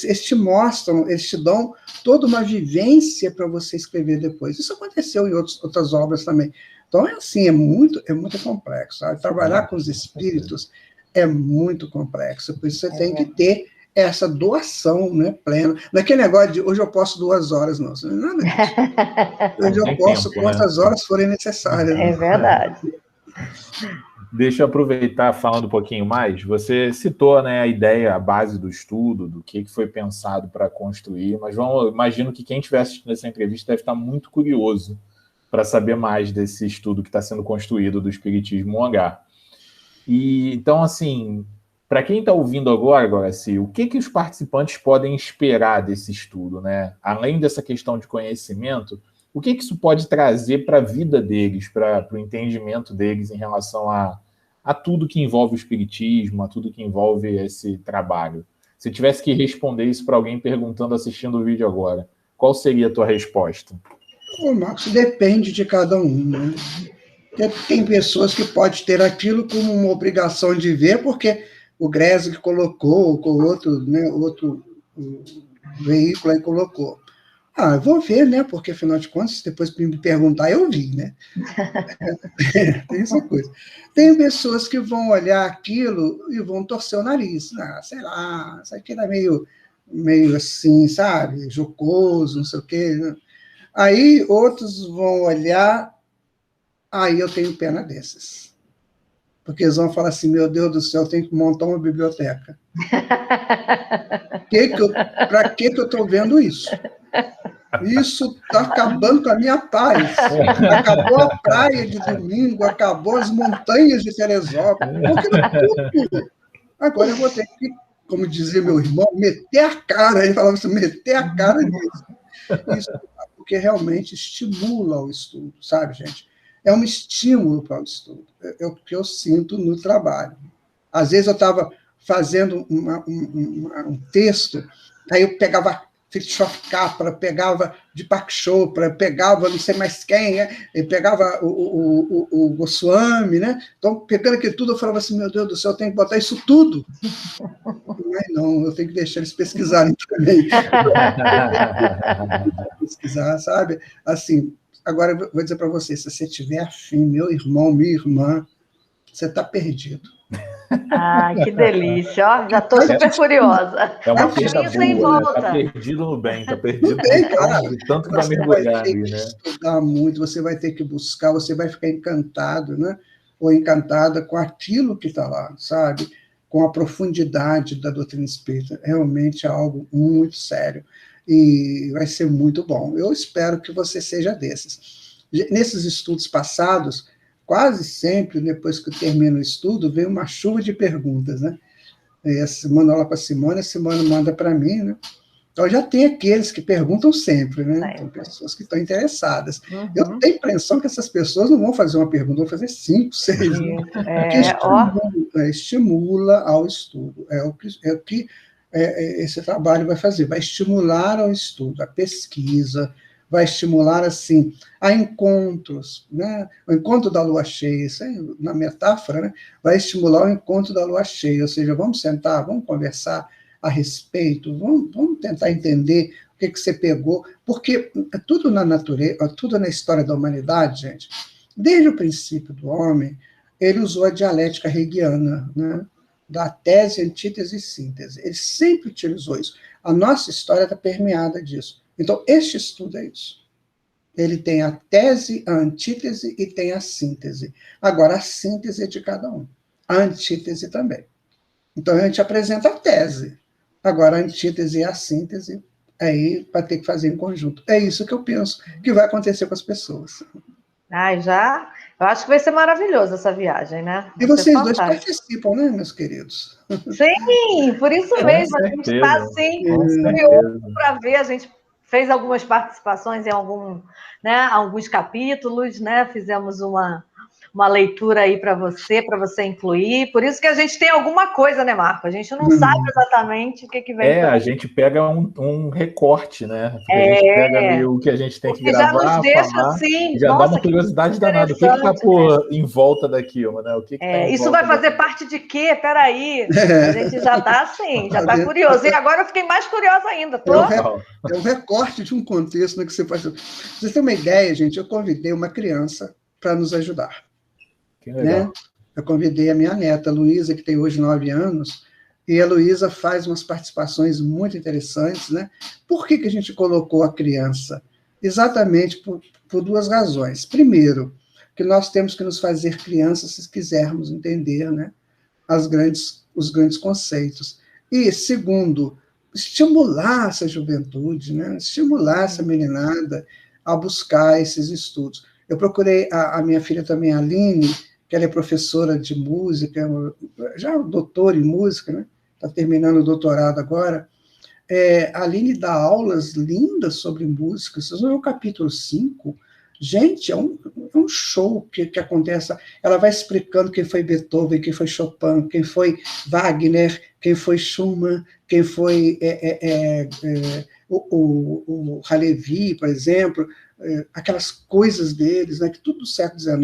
Eles te mostram, eles te dão toda uma vivência para você escrever depois. Isso aconteceu em outras obras também. Então, é assim, é muito complexo. Sabe? Trabalhar com os espíritos é muito complexo. Por isso você tem que ter essa doação, né, plena. Naquele negócio de hoje eu posso 2 horas, não. Não é nada disso. Hoje eu posso quantas horas forem necessárias. É verdade. Deixa eu aproveitar falando um pouquinho mais. Você citou, né, a ideia, a base do estudo, do que foi pensado para construir, mas imagino que quem estiver assistindo essa entrevista deve estar muito curioso para saber mais desse estudo que está sendo construído do Espiritismo OH. E, então, assim, para quem está ouvindo agora, assim, o que os participantes podem esperar desse estudo, né? Além dessa questão de conhecimento, o que isso pode trazer para a vida deles, para o entendimento deles em relação a tudo que envolve o espiritismo, a tudo que envolve esse trabalho? Se tivesse que responder isso para alguém perguntando, assistindo o vídeo agora, qual seria a tua resposta? Marcos, depende de cada um, né? Tem pessoas que podem ter aquilo como uma obrigação de ver, porque o GRESG colocou, com outro veículo aí colocou. Eu vou ver, né? Porque, afinal de contas, depois de me perguntar, eu vi, né? Tem essa coisa. Tem pessoas que vão olhar aquilo e vão torcer o nariz. Sei lá, isso aqui é meio assim, sabe? Jocoso, não sei o quê. Né? Aí outros vão olhar, aí eu tenho pena desses. Porque eles vão falar assim, meu Deus do céu, eu tenho que montar uma biblioteca. Para que eu estou vendo isso? Isso está acabando com a minha paz. Acabou a praia de domingo, acabou as montanhas de Teresópolis. Tudo. Agora eu vou ter que, como dizia meu irmão, meter a cara. Ele falava assim, meter a cara nisso. Isso porque realmente estimula o estudo, sabe, gente? é um estímulo para o estudo. É o que eu sinto no trabalho. Às vezes eu estava fazendo um texto, aí eu pegava Fritjof Capra, pegava Deepak Chopra, pegava não sei mais quem, e pegava o Goswami, né? Então, pegando aquilo tudo, eu falava assim, meu Deus do céu, eu tenho que botar isso tudo. Mas não, eu tenho que deixar eles pesquisarem também. Pesquisar, sabe? Assim, agora eu vou dizer para você, se você tiver afim, meu irmão, minha irmã, você está perdido. Ah, que delícia, ó, já estou super curiosa. É uma Um perda caminho sem boa, né? volta. Tá perdido no bem, tá perdido Não tem, claro. de tanto que vai Você mergulhar vai ter ali, que né? estudar muito, você vai ter que buscar, você vai ficar encantado, né? Ou encantada com aquilo que está lá, sabe? Com a profundidade da doutrina espírita. Realmente é algo muito sério. E vai ser muito bom. Eu espero que você seja desses. Nesses estudos passados, quase sempre, depois que eu termino o estudo, vem uma chuva de perguntas, né? E mando ela para a Simone manda para mim, né? Então, já tem aqueles que perguntam sempre, né? Tem pessoas que estão interessadas. Uhum. Eu tenho a impressão que essas pessoas não vão fazer uma pergunta, vão fazer 5, 6, né? Porque estimula ao estudo. É o que esse trabalho vai fazer. Vai estimular ao estudo, a pesquisa, vai estimular, assim, a encontros, né? O encontro da lua cheia, isso aí, na metáfora, né? Vai estimular o encontro da lua cheia, ou seja, vamos sentar, vamos conversar a respeito, vamos tentar entender o que você pegou, porque tudo na natureza, tudo na história da humanidade, gente, desde o princípio do homem, ele usou a dialética hegeliana, né? Da tese, antítese e síntese. Ele sempre utilizou isso. A nossa história está permeada disso. Então, este estudo é isso. Ele tem a tese, a antítese e tem a síntese. Agora, a síntese é de cada um. A antítese também. Então, a gente apresenta a tese. Agora, a antítese e a síntese, aí vai ter que fazer em conjunto. É isso que eu penso que vai acontecer com as pessoas. Ai, já? Eu acho que vai ser maravilhoso essa viagem, né? E vocês dois participam, né, meus queridos? Sim, por isso mesmo. A gente está, assim, curioso para ver. A gente fez algumas participações em alguns capítulos, né? Fizemos uma leitura aí para você incluir. Por isso que a gente tem alguma coisa, né, Marco? A gente não sabe exatamente o que vem. A gente pega um recorte, né? Porque a gente pega ali o que a gente tem que gravar, já nos deixa falar, assim, já dá uma curiosidade danada. O que está em volta daquilo, né? O que tá isso vai fazer parte de quê? Peraí. A gente já está assim, já está curioso. E agora eu fiquei mais curiosa ainda. É um recorte de um contexto, né, que você faz. Pra vocês terem uma ideia, gente, eu convidei uma criança para nos ajudar. Que legal. Né? Eu convidei a minha neta, Luísa, que tem hoje 9 anos, e a Luísa faz umas participações muito interessantes, né? Por que a gente colocou a criança? Exatamente por duas razões. Primeiro, que nós temos que nos fazer crianças se quisermos entender, né, os grandes conceitos. E, segundo, estimular essa juventude, né? Estimular essa meninada a buscar esses estudos. Eu procurei a minha filha também, a Aline, que ela é professora de música, já doutora em música, né? Está terminando o doutorado agora. A Aline dá aulas lindas sobre música. Vocês vão ver o capítulo 5. Gente, é um show que acontece. Ela vai explicando quem foi Beethoven, quem foi Chopin, quem foi Wagner, quem foi Schumann, quem foi o Halevi, por exemplo, aquelas coisas deles, né, que tudo do século XIX.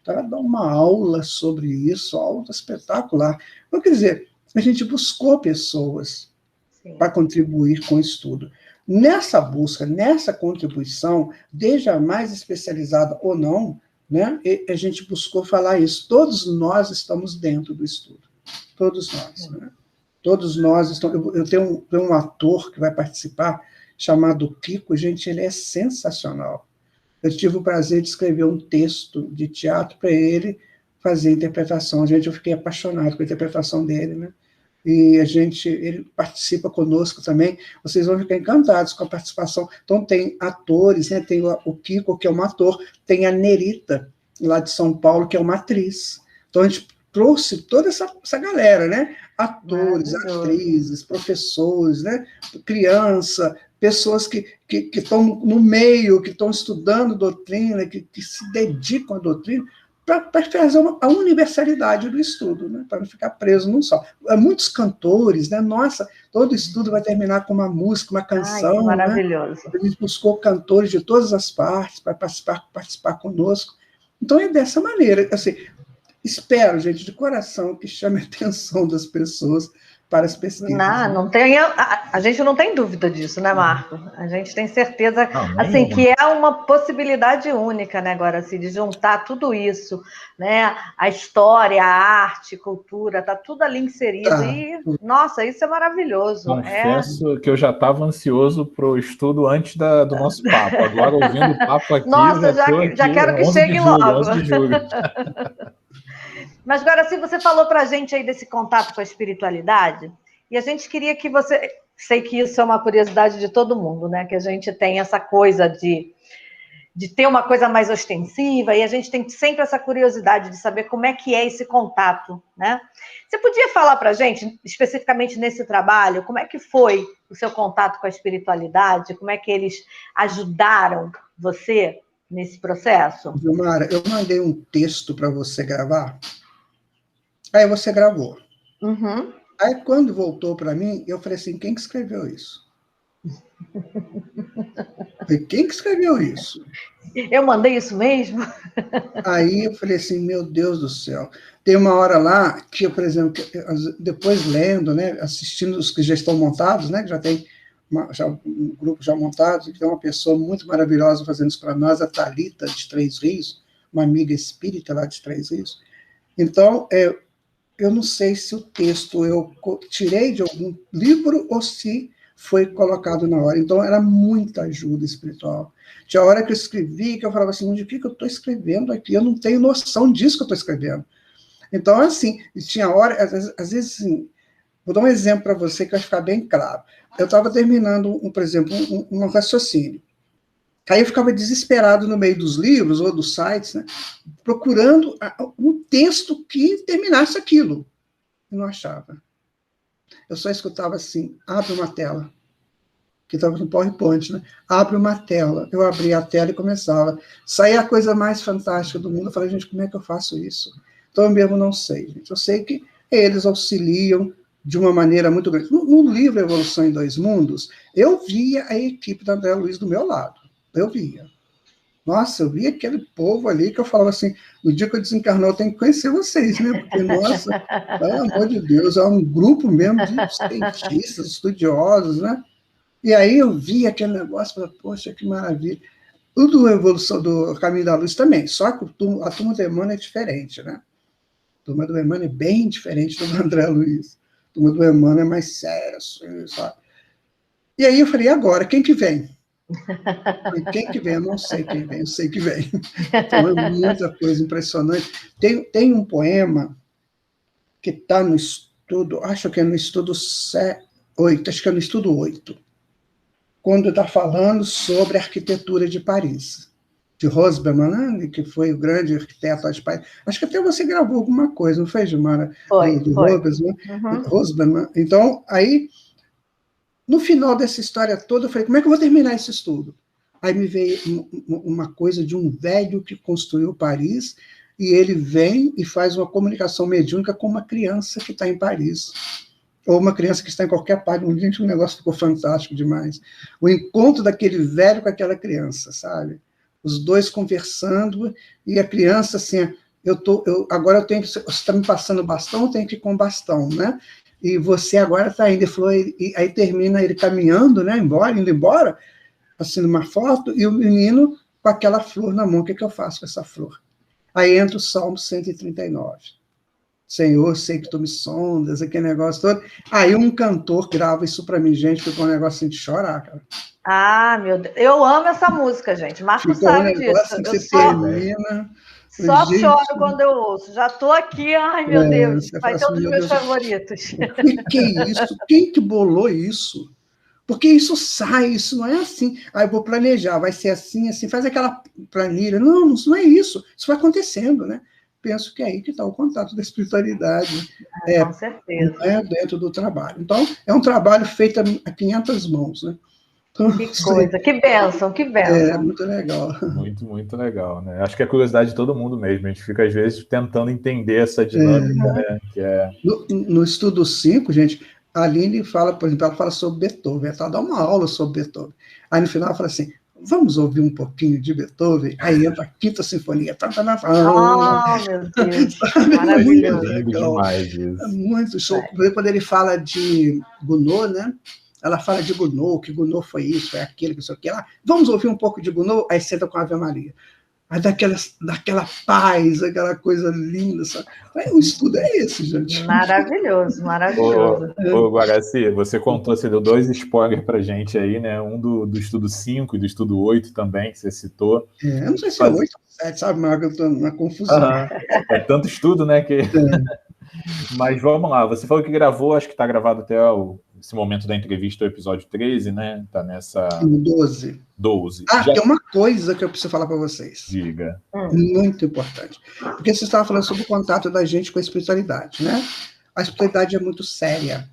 Então, ela dá uma aula sobre isso, aula espetacular. Então, quer dizer, a gente buscou pessoas para contribuir com o estudo. Nessa busca, nessa contribuição, desde a mais especializada ou não, né, a gente buscou falar isso. Todos nós estamos dentro do estudo. Todos nós. Né? Todos nós estamos... Eu tenho um ator que vai participar, chamado Kiko. Gente, ele é sensacional. Eu tive o prazer de escrever um texto de teatro para ele fazer a interpretação. Gente, eu fiquei apaixonado com a interpretação dele, né? E ele participa conosco também. Vocês vão ficar encantados com a participação. Então, tem atores, né? Tem o Kiko, que é um ator, tem a Nerita, lá de São Paulo, que é uma atriz. Então, a gente trouxe toda essa galera, né? Atores, atrizes, professores, né? Criança, pessoas que estão no meio, que estão estudando doutrina, que se dedicam à doutrina, para fazer a universalidade do estudo, né? Para não ficar preso num só. Muitos cantores, né? Nossa, todo estudo vai terminar com uma música, uma canção. Ai, maravilhoso. Né? A gente buscou cantores de todas as partes para participar conosco. Então, é dessa maneira. Assim, espero, gente, de coração, que chame a atenção das pessoas para as pesquisas. Não tem, a gente não tem dúvida disso, né, Marco? A gente tem certeza, assim, que é uma possibilidade única, né, agora, assim, de juntar tudo isso, né, a história, a arte, cultura, tá tudo ali inserido, e, nossa, isso é maravilhoso. Confesso que eu já estava ansioso para o estudo antes do nosso papo, agora ouvindo o papo aqui, nossa, já quero que chegue logo. 11 de julho. Mas agora, se você falou para a gente aí desse contato com a espiritualidade, e a gente queria que você... Sei que isso é uma curiosidade de todo mundo, né? Que a gente tem essa coisa de ter uma coisa mais ostensiva, e a gente tem sempre essa curiosidade de saber como é que é esse contato, né? Você podia falar para a gente, especificamente nesse trabalho, como é que foi o seu contato com a espiritualidade? Como é que eles ajudaram você nesse processo? Gilmara, eu mandei um texto para você gravar. Aí você gravou. Uhum. Aí, quando voltou para mim, eu falei assim, quem que escreveu isso? Falei, quem que escreveu isso? Eu mandei isso mesmo? Aí eu falei assim, meu Deus do céu. Tem uma hora lá que eu, por exemplo, depois lendo, né, assistindo os que já estão montados, né, que já tem um grupo já montado, que tem uma pessoa muito maravilhosa fazendo isso para nós, a Thalita, de Três Rios, uma amiga espírita lá de Três Rios. Então, eu não sei se o texto eu tirei de algum livro ou se foi colocado na hora. Então, era muita ajuda espiritual. Tinha hora que eu escrevi, que eu falava assim, de que eu estou escrevendo aqui? Eu não tenho noção disso que eu estou escrevendo. Então, assim, tinha hora, às vezes, assim, vou dar um exemplo para você que vai ficar bem claro. Eu estava terminando, por exemplo, um raciocínio. Aí eu ficava desesperado no meio dos livros ou dos sites, né, procurando um texto que terminasse aquilo. E não achava. Eu só escutava assim, abre uma tela. Que estava no PowerPoint, né? Abre uma tela. Eu abria a tela e começava. Saía a coisa mais fantástica do mundo. Eu falei, gente, como é que eu faço isso? Então, eu mesmo não sei, gente. Eu sei que eles auxiliam de uma maneira muito grande. No livro Evolução em Dois Mundos, eu via a equipe da André Luiz do meu lado. Eu via. Nossa, eu via aquele povo ali que eu falava assim, no dia que eu desencarnar, eu tenho que conhecer vocês, né? Porque, nossa, pelo amor de Deus, é um grupo mesmo de cientistas, estudiosos, né? E aí eu vi aquele negócio e falei, poxa, que maravilha. O do Evolução, do Caminho da Luz também, só que a turma do Emmanuel é diferente, né? A turma do Emmanuel é bem diferente do André Luiz. A turma do Emmanuel é mais séria, assim, sabe? E aí eu falei, e agora, quem que vem? Quem que vem? Eu não sei quem vem, eu sei que vem. Então é muita coisa impressionante. Tem um poema que está no estudo, acho que é no estudo 8, acho que é no estudo 8, quando está falando sobre a arquitetura de Paris, de Hobsbawm, né, que foi o grande arquiteto de Paris. Acho que até você gravou alguma coisa, não foi, Gilmara? Foi. Hobsbawm. Então, aí, no final dessa história toda, eu falei, como é que eu vou terminar esse estudo? Aí me veio uma coisa de um velho que construiu Paris, e ele vem e faz uma comunicação mediúnica com uma criança que está em Paris, ou uma criança que está em qualquer parte. Gente, o negócio ficou fantástico demais. O encontro daquele velho com aquela criança, sabe? Os dois conversando, e a criança assim, agora eu tenho que, você está me passando bastão, eu tenho que ir com bastão, né? E você agora está indo, ele falou, e aí termina ele caminhando, né, indo embora, assim, numa foto, e o menino com aquela flor na mão. O que eu faço com essa flor? Aí entra o Salmo 139. Senhor, sei que tu me sondas, aquele negócio todo. Aí um cantor grava isso para mim, gente, ficou um negócio assim de chorar, cara. Ah, meu Deus. Eu amo essa música, gente. Marco sabe disso. Assim que você termina. Só choro quando eu ouço. Já estou aqui, ai meu Deus, vai ser um dos meus favoritos. O que é isso? Quem que bolou isso? Porque isso sai, isso não é assim. Eu vou planejar, vai ser assim, assim, faz aquela planilha. Não, isso não é isso. Isso vai acontecendo, né? Penso que é aí que está o contato da espiritualidade. Com certeza. Dentro do trabalho. Então, é um trabalho feito a 500 mãos, né? Que coisa, que bênção, que bênção. Muito legal. Muito, muito legal, né? Acho que é a curiosidade de todo mundo mesmo. A gente fica, às vezes, tentando entender essa dinâmica, né? Que é... No estudo 5, gente, a Aline fala, por exemplo, ela fala sobre Beethoven, ela dá uma aula sobre Beethoven. Aí no final ela fala assim, vamos ouvir um pouquinho de Beethoven? Aí entra a Quinta Sinfonia. Meu Deus, maravilhoso. Lindo demais isso. É muito show. Quando ele fala de Gounod, né? Ela fala de Gounod, que Gounod foi isso, foi aquilo, que isso aqui. Ela, vamos ouvir um pouco de Gounod? Aí senta com a Ave Maria. Aí daquela paz, aquela coisa linda. Sabe? O estudo é esse, gente. Maravilhoso, maravilhoso. Ô, Guaraci, você contou, você deu 2 spoilers pra gente aí, né? Um do estudo 5 e do estudo 8 também, que você citou. Eu não sei se é 8 ou 7, sabe, Marco? Eu estou na confusão. É tanto estudo, né? Que... Mas vamos lá, você falou que gravou, acho que está gravado até esse momento da entrevista, o episódio 13, né? Tá nessa... 12. Tem uma coisa que eu preciso falar para vocês. Diga. Muito importante. Porque você estava falando sobre o contato da gente com a espiritualidade, né? A espiritualidade é muito séria.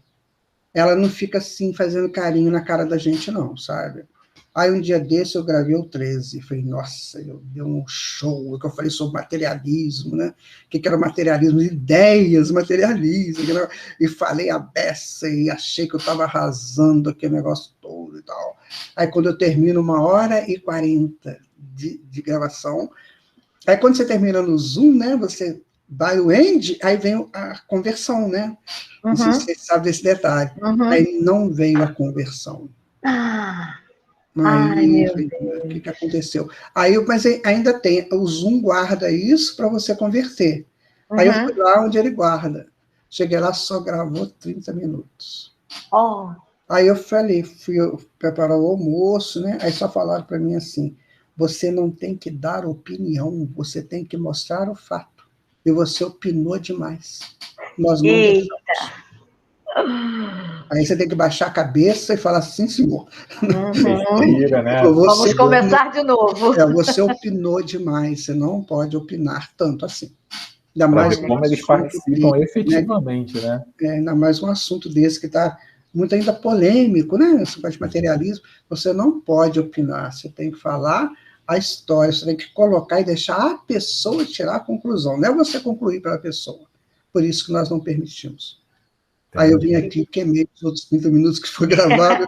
Ela não fica assim, fazendo carinho na cara da gente, não, sabe? Aí um dia desse eu gravei o 13, falei, nossa, eu dei um show, que eu falei sobre materialismo, né? O que era materialismo? Ideias, materialismo, e falei a beça e achei que eu estava arrasando aquele negócio todo e tal. Aí quando eu termino 1h40 de gravação, aí quando você termina no Zoom, né, você vai o end, aí vem a conversão, né? Não sei se você sabe desse detalhe. Aí não veio a conversão. Aí, o que aconteceu? Mas ainda tem, o Zoom guarda isso para você converter. Aí eu fui lá onde ele guarda. Cheguei lá, só gravou 30 minutos. Aí eu falei, fui preparar o almoço, né? Aí só falaram para mim assim, você não tem que dar opinião, você tem que mostrar o fato. E você opinou demais. Nós não deixamos. Aí você tem que baixar a cabeça e falar assim, senhor. Respira, né? Vamos começar de novo. Você opinou demais, você não pode opinar tanto assim. Ainda mais como eles participam efetivamente, né? Ainda mais um assunto desse que está muito ainda polêmico, né? Esse negócio de materialismo. Você não pode opinar, você tem que falar a história, você tem que colocar e deixar a pessoa tirar a conclusão, não é você concluir pela pessoa. Por isso que nós não permitimos. Aí eu vim aqui, queimei os outros 30 minutos que foi gravado.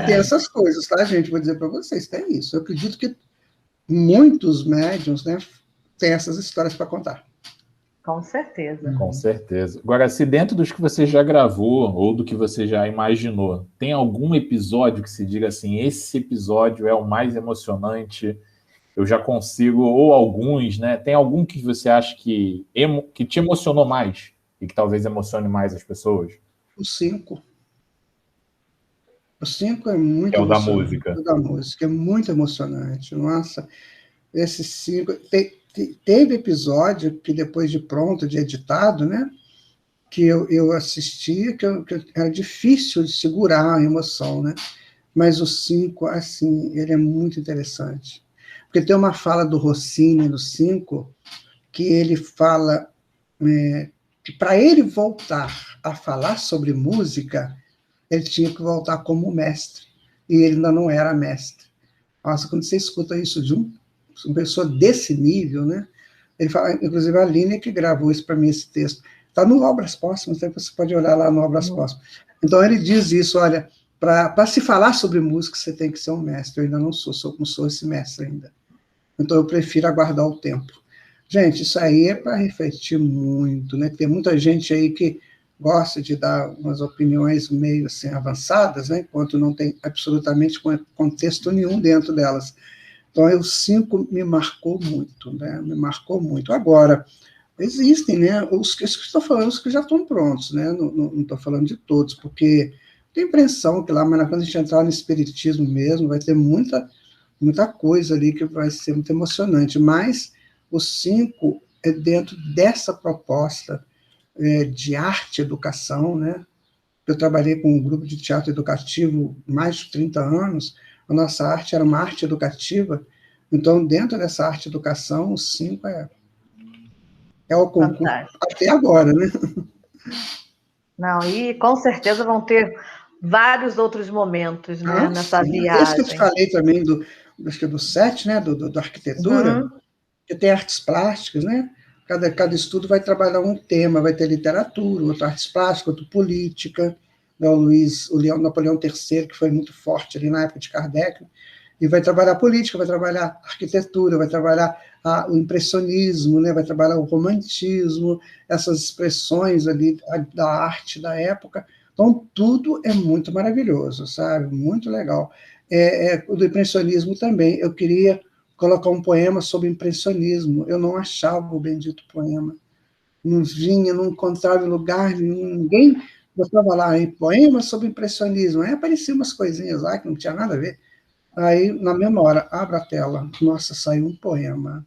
Tem essas coisas, tá, gente? Vou dizer para vocês, tem isso. Eu acredito que muitos médiuns, né, têm essas histórias para contar. Com certeza. Com certeza. Agora, se dentro dos que você já gravou, ou do que você já imaginou, tem algum episódio que se diga assim, esse episódio é o mais emocionante, eu já consigo, ou alguns, né? Tem algum que você acha que te emocionou mais? E que talvez emocione mais as pessoas? O 5. O 5 é muito emocionante. É o da música. O da música, é muito emocionante. Nossa, esse 5... Teve episódio que depois de pronto, de editado, né? Que eu assistia, que era difícil de segurar a emoção, né? Mas o 5, assim, ele é muito interessante. Porque tem uma fala do Rossini, no 5, que ele fala... que para ele voltar a falar sobre música, ele tinha que voltar como mestre, e ele ainda não era mestre. Nossa, quando você escuta isso de uma pessoa desse nível, né? Ele fala, inclusive a Aline que gravou isso para mim, esse texto, está no Obras Póstumas, então você pode olhar lá no Obras Póstumas. Então ele diz isso, olha, para se falar sobre música, você tem que ser um mestre, eu ainda não sou esse mestre ainda. Então eu prefiro aguardar o tempo. Gente, isso aí é para refletir muito, né? Tem muita gente aí que gosta de dar umas opiniões meio assim avançadas, né? Enquanto não tem absolutamente contexto nenhum dentro delas. Então, o 5 me marcou muito, né? Me marcou muito. Agora, existem, né? Os que estou falando, os que já estão prontos, né? Não estou falando de todos, porque tem impressão que lá, mas quando a gente entrar no espiritismo mesmo, vai ter muita coisa ali que vai ser muito emocionante, mas o 5 é dentro dessa proposta de arte e educação, né? Eu trabalhei com um grupo de teatro educativo mais de 30 anos, a nossa arte era uma arte educativa, então, dentro dessa arte e educação, o 5 é o concurso até agora, né? Não, e com certeza vão ter vários outros momentos, né, nessa sim. viagem. Esse que eu te falei também, acho que do SET, né, da arquitetura, que tem artes plásticas, né? Cada estudo vai trabalhar um tema, vai ter literatura, outro artes plásticas, outro política, né, o Napoleão III, que foi muito forte ali na época de Kardec, e vai trabalhar política, vai trabalhar arquitetura, vai trabalhar o impressionismo, né, vai trabalhar o romantismo, essas expressões ali da arte da época. Então, tudo é muito maravilhoso, sabe? Muito legal. O do impressionismo também, eu queria colocar um poema sobre impressionismo, eu não achava o bendito poema, não vinha, não encontrava em lugar nenhum, ninguém botava lá, em poema sobre impressionismo, aí apareciam umas coisinhas lá que não tinha nada a ver, aí na mesma hora, abre a tela, nossa, saiu um poema,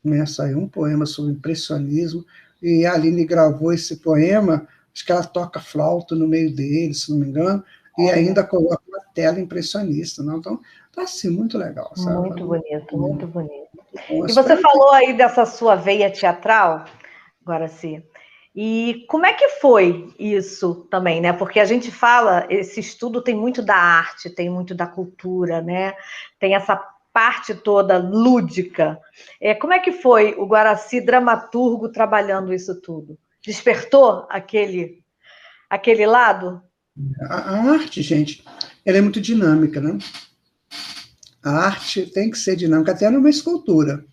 né? Saiu um poema sobre impressionismo, e a Aline gravou esse poema, acho que ela toca flauta no meio dele, se não me engano, e ainda coloca uma tela impressionista, não? Então, tá assim, muito legal, sabe? Muito bonito, muito bonito. Bom, E você falou aí dessa sua veia teatral, Guaraci, e como é que foi isso também, né? Porque a gente fala, esse estudo tem muito da arte, tem muito da cultura, né? Tem essa parte toda lúdica. Como é que foi o Guaraci dramaturgo trabalhando isso tudo? Despertou aquele lado? A arte, gente, ela é muito dinâmica, né? A arte tem que ser dinâmica, até numa escultura.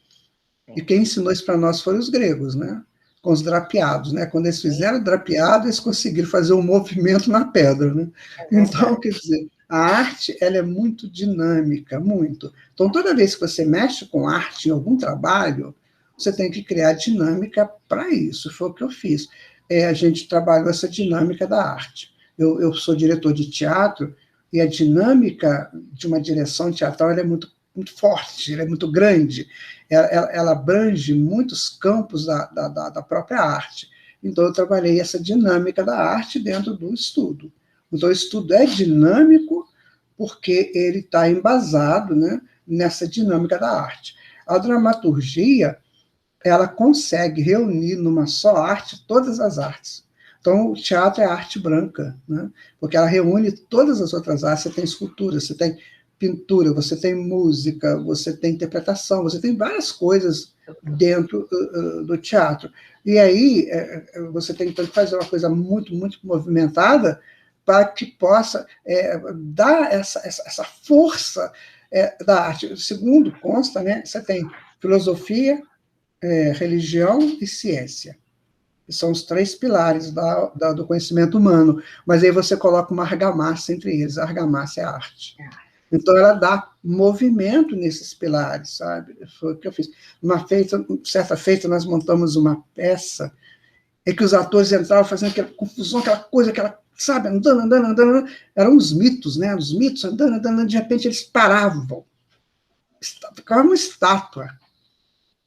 E quem ensinou isso para nós foram os gregos, né? Com os drapeados, né? Quando eles fizeram drapeado, eles conseguiram fazer um movimento na pedra, né? Então, quer dizer, a arte, ela é muito dinâmica, muito. Então, toda vez que você mexe com arte em algum trabalho, você tem que criar dinâmica para isso. Foi o que eu fiz. A gente trabalhou essa dinâmica da arte. Eu sou diretor de teatro e a dinâmica de uma direção teatral ela é muito, muito forte, ela é muito grande. Ela abrange muitos campos da própria arte. Então, eu trabalhei essa dinâmica da arte dentro do estudo. Então, o estudo é dinâmico porque ele está embasado, né, nessa dinâmica da arte. A dramaturgia, ela consegue reunir numa só arte todas as artes. Então, o teatro é arte branca, né, porque ela reúne todas as outras artes. Você tem escultura, você tem pintura, você tem música, você tem interpretação, você tem várias coisas dentro do teatro. E aí você tem que fazer uma coisa muito, muito movimentada para que possa dar essa força da arte. Segundo consta, né, você tem filosofia, religião e ciência. Que são os 3 pilares do conhecimento humano. Mas aí você coloca uma argamassa entre eles. A argamassa é a arte. Então, ela dá movimento nesses pilares, sabe? Foi o que eu fiz. Certa feita, nós montamos uma peça em que os atores entravam fazendo aquela confusão, aquela coisa, sabe, andando. Eram os mitos, né? Os mitos andando, de repente eles paravam. Ficava uma estátua.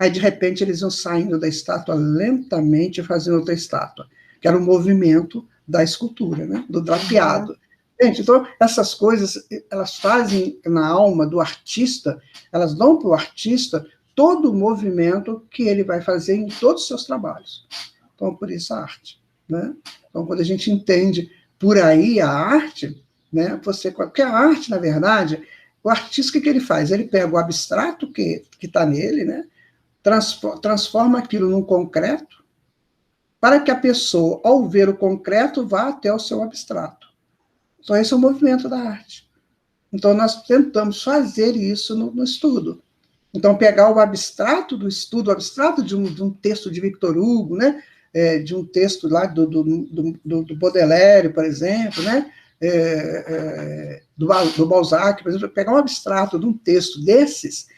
Aí, de repente, eles iam saindo da estátua lentamente e fazendo outra estátua, que era o movimento da escultura, né? Do drapeado. Gente, então, essas coisas, elas fazem na alma do artista, elas dão para o artista todo o movimento que ele vai fazer em todos os seus trabalhos. Então, por isso a arte, né? Então, quando a gente entende por aí a arte, né? Porque a arte, na verdade, o artista, o que ele faz? Ele pega o abstrato que está nele, né? Transforma aquilo num concreto, para que a pessoa, ao ver o concreto, vá até o seu abstrato. Então, esse é o movimento da arte. Então, nós tentamos fazer isso no estudo. Então, pegar o abstrato do estudo, o abstrato de um texto de Victor Hugo, né? De um texto lá do Baudelaire, por exemplo, né? Do Balzac, por exemplo, pegar um abstrato de um texto desses,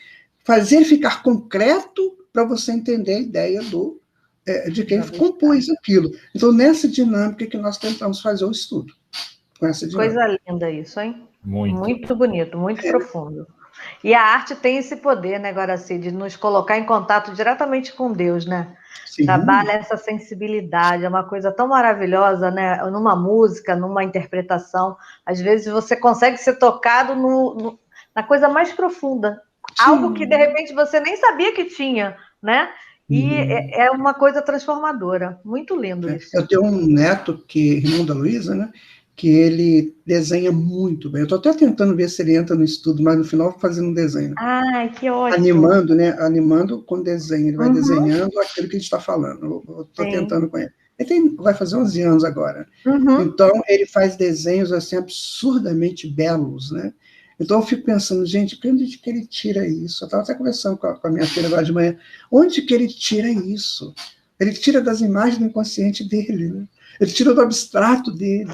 fazer ele ficar concreto para você entender a ideia de quem compôs aquilo. Então, nessa dinâmica que nós tentamos fazer o estudo. Coisa linda isso, hein? Muito Bonito, muito profundo. E a arte tem esse poder, né, Guaraci, de nos colocar em contato diretamente com Deus, né? Sim. Trabalha essa sensibilidade, é uma coisa tão maravilhosa, né? Numa música, numa interpretação. Às vezes você consegue ser tocado na coisa mais profunda. Sim. Algo que, de repente, você nem sabia que tinha, né? E é uma coisa transformadora. Muito lindo isso. Eu tenho um neto, irmão da Luísa, né? que ele desenha muito bem. Eu estou até tentando ver se ele entra no estudo, mas no final fazendo um desenho. Ai, que ótimo. Animando, né? Animando com desenho. Ele vai desenhando aquilo que a gente está falando. Eu estou tentando com ele. Vai fazer 11 anos agora. Então, ele faz desenhos assim, absurdamente belos, né? Então, eu fico pensando, gente, onde que ele tira isso? Eu estava até conversando com a minha filha agora de manhã. Onde que ele tira isso? Ele tira das imagens do inconsciente dele, né? Ele tira do abstrato dele,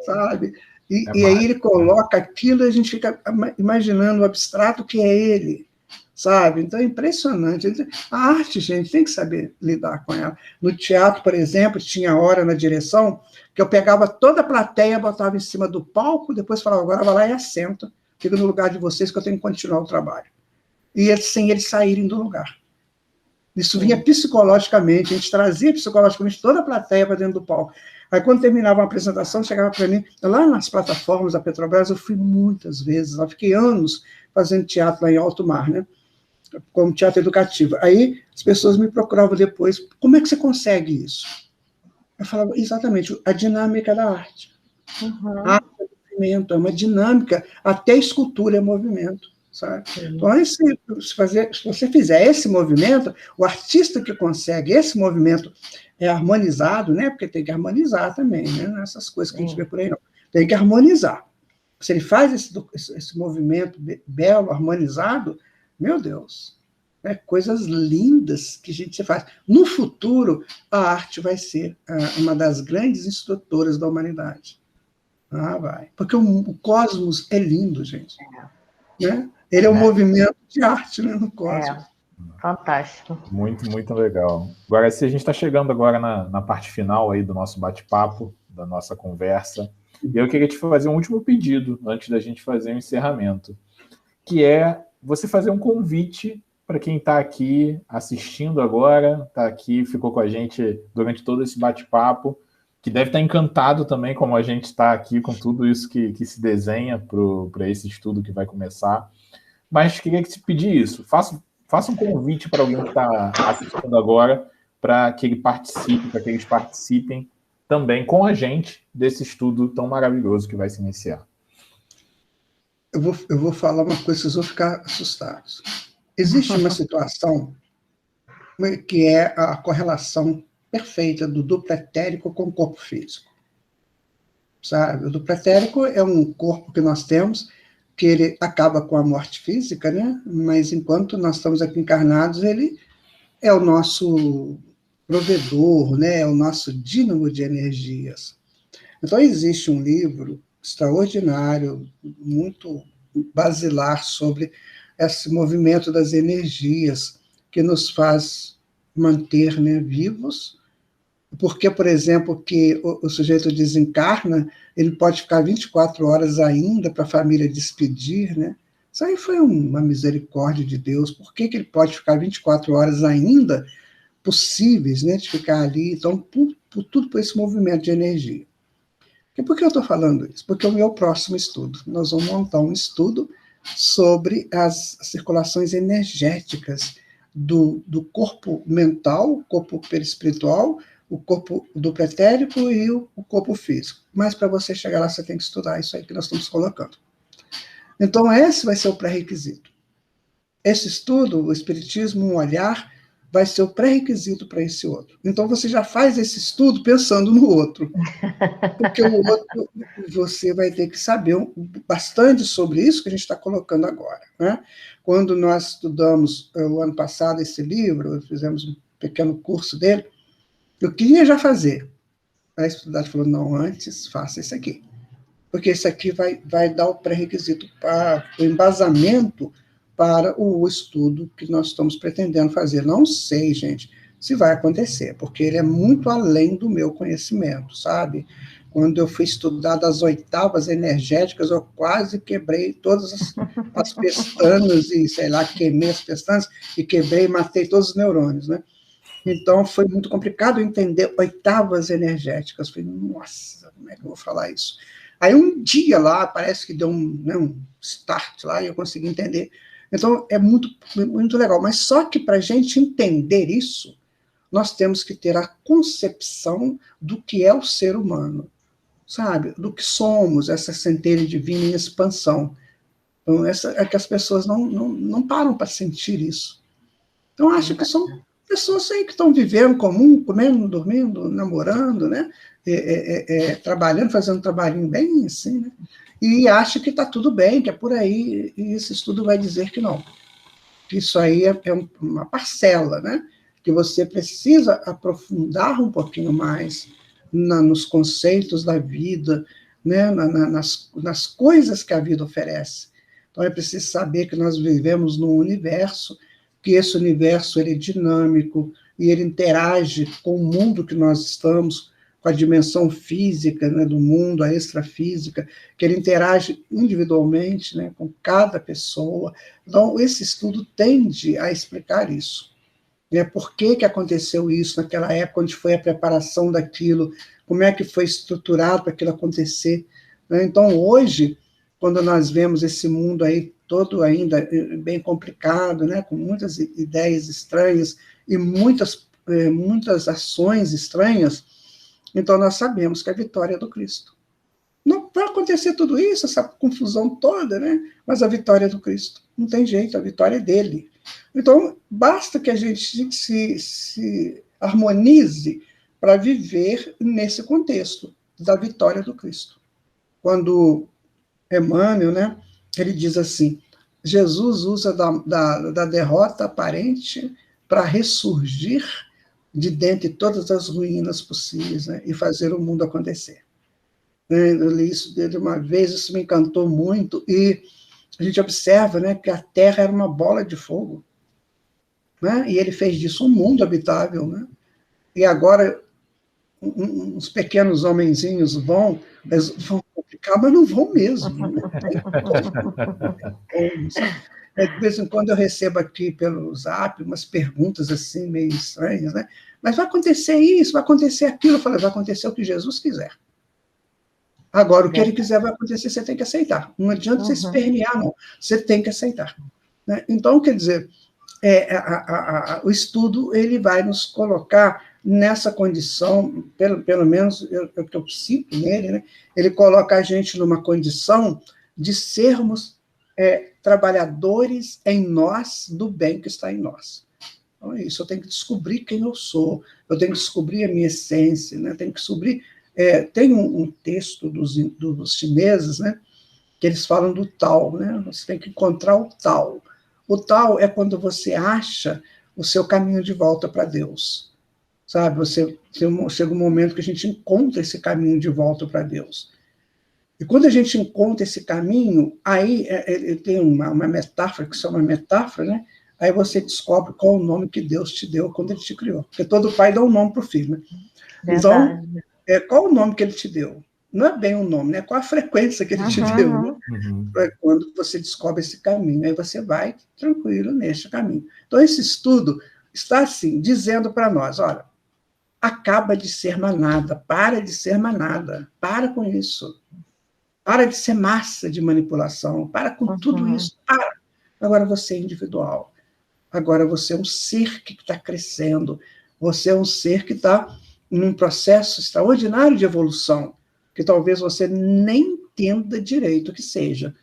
sabe? E aí ele coloca aquilo e a gente fica imaginando o abstrato que é ele, sabe? Então é impressionante. A arte, gente, tem que saber lidar com ela. No teatro, por exemplo, tinha hora na direção que eu pegava toda a plateia, botava em cima do palco, depois falava, agora vai lá e assenta, fica no lugar de vocês que eu tenho que continuar o trabalho. E sem eles saírem do lugar. Isso vinha psicologicamente, a gente trazia psicologicamente toda a plateia para dentro do palco. Aí, quando terminava a apresentação, chegava para mim, lá nas plataformas da Petrobras, eu fui muitas vezes, eu fiquei anos fazendo teatro lá em Alto Mar, né? Como teatro educativo. Aí, as pessoas me procuravam depois, como é que você consegue isso? Eu falava, exatamente, a dinâmica da arte. A arte é movimento, é uma dinâmica, até escultura é movimento. Sabe? Então, se você fizer esse movimento, o artista que consegue esse movimento harmonizado, né? Porque tem que harmonizar também, né? Nessas coisas que a gente vê por aí, não. Tem que harmonizar. Se ele faz esse movimento belo, harmonizado, meu Deus, né? Coisas lindas que a gente faz. No futuro, a arte vai ser uma das grandes instrutoras da humanidade. Vai. Porque o cosmos é lindo, gente. Né? Ele é um movimento de arte, né, no cosmos. Fantástico. Muito, muito legal. Agora, se a gente está chegando agora na parte final aí do nosso bate-papo, da nossa conversa, e eu queria te fazer um último pedido antes da gente fazer o encerramento, que é você fazer um convite para quem está aqui assistindo agora, está aqui, ficou com a gente durante todo esse bate-papo, que deve estar encantado também, como a gente está aqui com tudo isso que se desenha para esse estudo que vai começar. Mas queria que te pedir isso. Faça um convite para alguém que está assistindo agora, para que ele participe, para que eles participem também com a gente desse estudo tão maravilhoso que vai se iniciar. Eu vou falar uma coisa, vocês vão ficar assustados. Existe uma situação que é a correlação perfeita do duplo etérico com o corpo físico. Sabe? O duplo etérico é um corpo que nós temos, que ele acaba com a morte física, né? Mas enquanto nós estamos aqui encarnados, ele é o nosso provedor, né? É o nosso dínamo de energias. Então, existe um livro extraordinário, muito basilar, sobre esse movimento das energias que nos faz manter, né, vivos. Porque, por exemplo, que o sujeito desencarna, ele pode ficar 24 horas ainda para a família despedir, né? Isso aí foi uma misericórdia de Deus. Por que ele pode ficar 24 horas ainda possíveis, né, de ficar ali? Então, tudo por esse movimento de energia. E por que eu estou falando isso? Porque é o meu próximo estudo. Nós vamos montar um estudo sobre as circulações energéticas do corpo mental, o corpo perispiritual, o corpo do pretérico e o corpo físico. Mas para você chegar lá, você tem que estudar isso aí que nós estamos colocando. Então, esse vai ser o pré-requisito. Esse estudo, o Espiritismo, um olhar, vai ser o pré-requisito para esse outro. Então, você já faz esse estudo pensando no outro. Porque o outro, você vai ter que saber bastante sobre isso que a gente está colocando agora. Né? Quando nós estudamos, o ano passado, esse livro, fizemos um pequeno curso dele, eu queria já fazer. A estudante falou, não, antes faça esse aqui. Porque esse aqui vai dar o pré-requisito, para o embasamento para o estudo que nós estamos pretendendo fazer. Não sei, gente, se vai acontecer, porque ele é muito além do meu conhecimento, sabe? Quando eu fui estudar das oitavas energéticas, eu quase quebrei todas as pestanas e, sei lá, queimei as pestanas e quebrei e matei todos os neurônios, né? Então, foi muito complicado entender oitavas energéticas. Eu falei, nossa, como é que eu vou falar isso? Aí, um dia lá, parece que deu um start lá e eu consegui entender. Então, é muito, muito legal. Mas só que para a gente entender isso, nós temos que ter a concepção do que é o ser humano. sabe? Do que somos, essa centelha divina em expansão. Então, é que as pessoas não param para sentir isso. Então, acho que são pessoas aí que estão vivendo comum, comendo, dormindo, namorando, né? Trabalhando, fazendo um trabalhinho bem assim, né? E acha que está tudo bem, que é por aí, e esse estudo vai dizer que não. Que isso aí é uma parcela, né? Que você precisa aprofundar um pouquinho mais nos conceitos da vida, né? nas coisas que a vida oferece. Então, é preciso saber que nós vivemos num universo, que esse universo ele é dinâmico e ele interage com o mundo que nós estamos, com a dimensão física, né, do mundo, a extrafísica, que ele interage individualmente, né, com cada pessoa. Então, esse estudo tende a explicar isso. Né, por que aconteceu isso naquela época, onde foi a preparação daquilo, como é que foi estruturado para aquilo acontecer. Né? Então, hoje, quando nós vemos esse mundo aí todo ainda bem complicado, né, com muitas ideias estranhas e muitas ações estranhas, então nós sabemos que a vitória é do Cristo. Não vai acontecer tudo isso, essa confusão toda, né? Mas a vitória é do Cristo. Não tem jeito, a vitória é dele. Então, basta que a gente se harmonize para viver nesse contexto da vitória do Cristo. Quando Emmanuel, né, ele diz assim, Jesus usa da derrota aparente para ressurgir de dentre todas as ruínas possíveis, né, e fazer o mundo acontecer. Eu li isso dele uma vez, isso me encantou muito, e a gente observa, né, que a Terra era uma bola de fogo, né, e ele fez disso um mundo habitável, né, e agora uns pequenos homenzinhos vão complicar, mas não vão mesmo. Né? De vez em quando eu recebo aqui pelo Zap umas perguntas assim, meio estranhas, né? Mas vai acontecer isso, vai acontecer aquilo. Eu falei, vai acontecer o que Jesus quiser. Agora, o que ele quiser vai acontecer, você tem que aceitar. Não adianta você espernear, não. Você tem que aceitar. Né? Então, quer dizer, o estudo ele vai nos colocar nessa condição, pelo menos o que eu sinto nele, né? Ele coloca a gente numa condição de sermos trabalhadores em nós do bem que está em nós. Então, é isso, eu tenho que descobrir quem eu sou, eu tenho que descobrir a minha essência, né? Tenho que descobrir... tem um texto dos chineses, né? Que eles falam do Tao, né? Você tem que encontrar o Tao. O Tao é quando você acha o seu caminho de volta para Deus. Sabe? Chega um momento que a gente encontra esse caminho de volta para Deus. E quando a gente encontra esse caminho, aí tem uma metáfora, que chama metáfora, né? Aí você descobre qual o nome que Deus te deu quando ele te criou. Porque todo pai dá um nome para o filho, né? Então, qual o nome que ele te deu? Não é bem o nome, né? Qual a frequência que ele te deu, né? Quando você descobre esse caminho, aí você vai tranquilo neste caminho. Então, esse estudo está, assim, dizendo para nós, olha, acaba de ser manada, para de ser manada, para com isso. Para de ser massa de manipulação, para com tudo isso, para. Agora você é individual. Agora você é um ser que está crescendo, você é um ser que está num processo extraordinário de evolução, que talvez você nem entenda direito o que seja,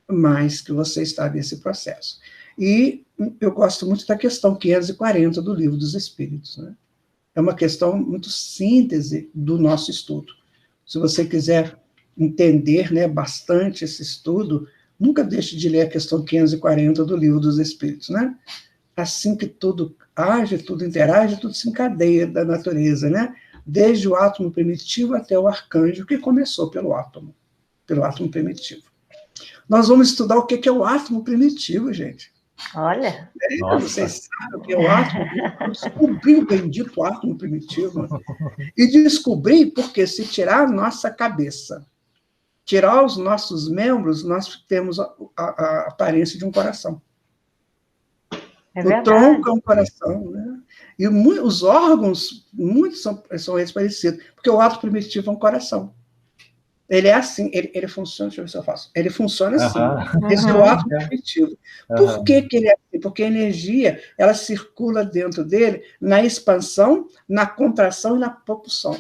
mas que você está nesse processo. E eu gosto muito da questão 540 do Livro dos Espíritos, né? É uma questão muito síntese do nosso estudo. Se você quiser entender, né, bastante esse estudo, nunca deixe de ler a questão 540 do Livro dos Espíritos, né? Assim que tudo age, tudo interage, tudo se encadeia da natureza, né? Desde o átomo primitivo até o arcanjo, que começou pelo átomo primitivo. Nós vamos estudar o que é o átomo primitivo, gente. Olha! Vocês sabem o que é o átomo primitivo? Descobrir o bendito átomo primitivo. E descobrir porque se tirar a nossa cabeça, tirar os nossos membros, nós temos a aparência de um coração. O tronco é um coração, né? E os órgãos, muitos são eles parecidos, porque o átomo primitivo é um coração. Ele é assim, ele funciona, deixa eu ver se eu faço. Ele funciona assim, esse é o átomo primitivo. Por que ele é assim? Porque a energia, ela circula dentro dele na expansão, na contração e na propulsão.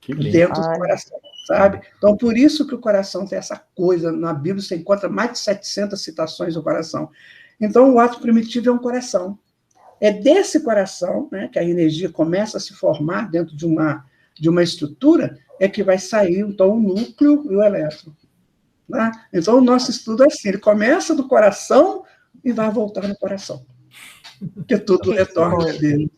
Dentro do coração. sabe? Então, por isso que o coração tem essa coisa. Na Bíblia você encontra mais de 700 citações do coração. Então, o ato primitivo é um coração. É desse coração, né, que a energia começa a se formar dentro de uma estrutura, é que vai sair, então, o núcleo e o elétron. Né? Então, o nosso estudo é assim, ele começa do coração e vai voltar no coração. Porque tudo retorna dele.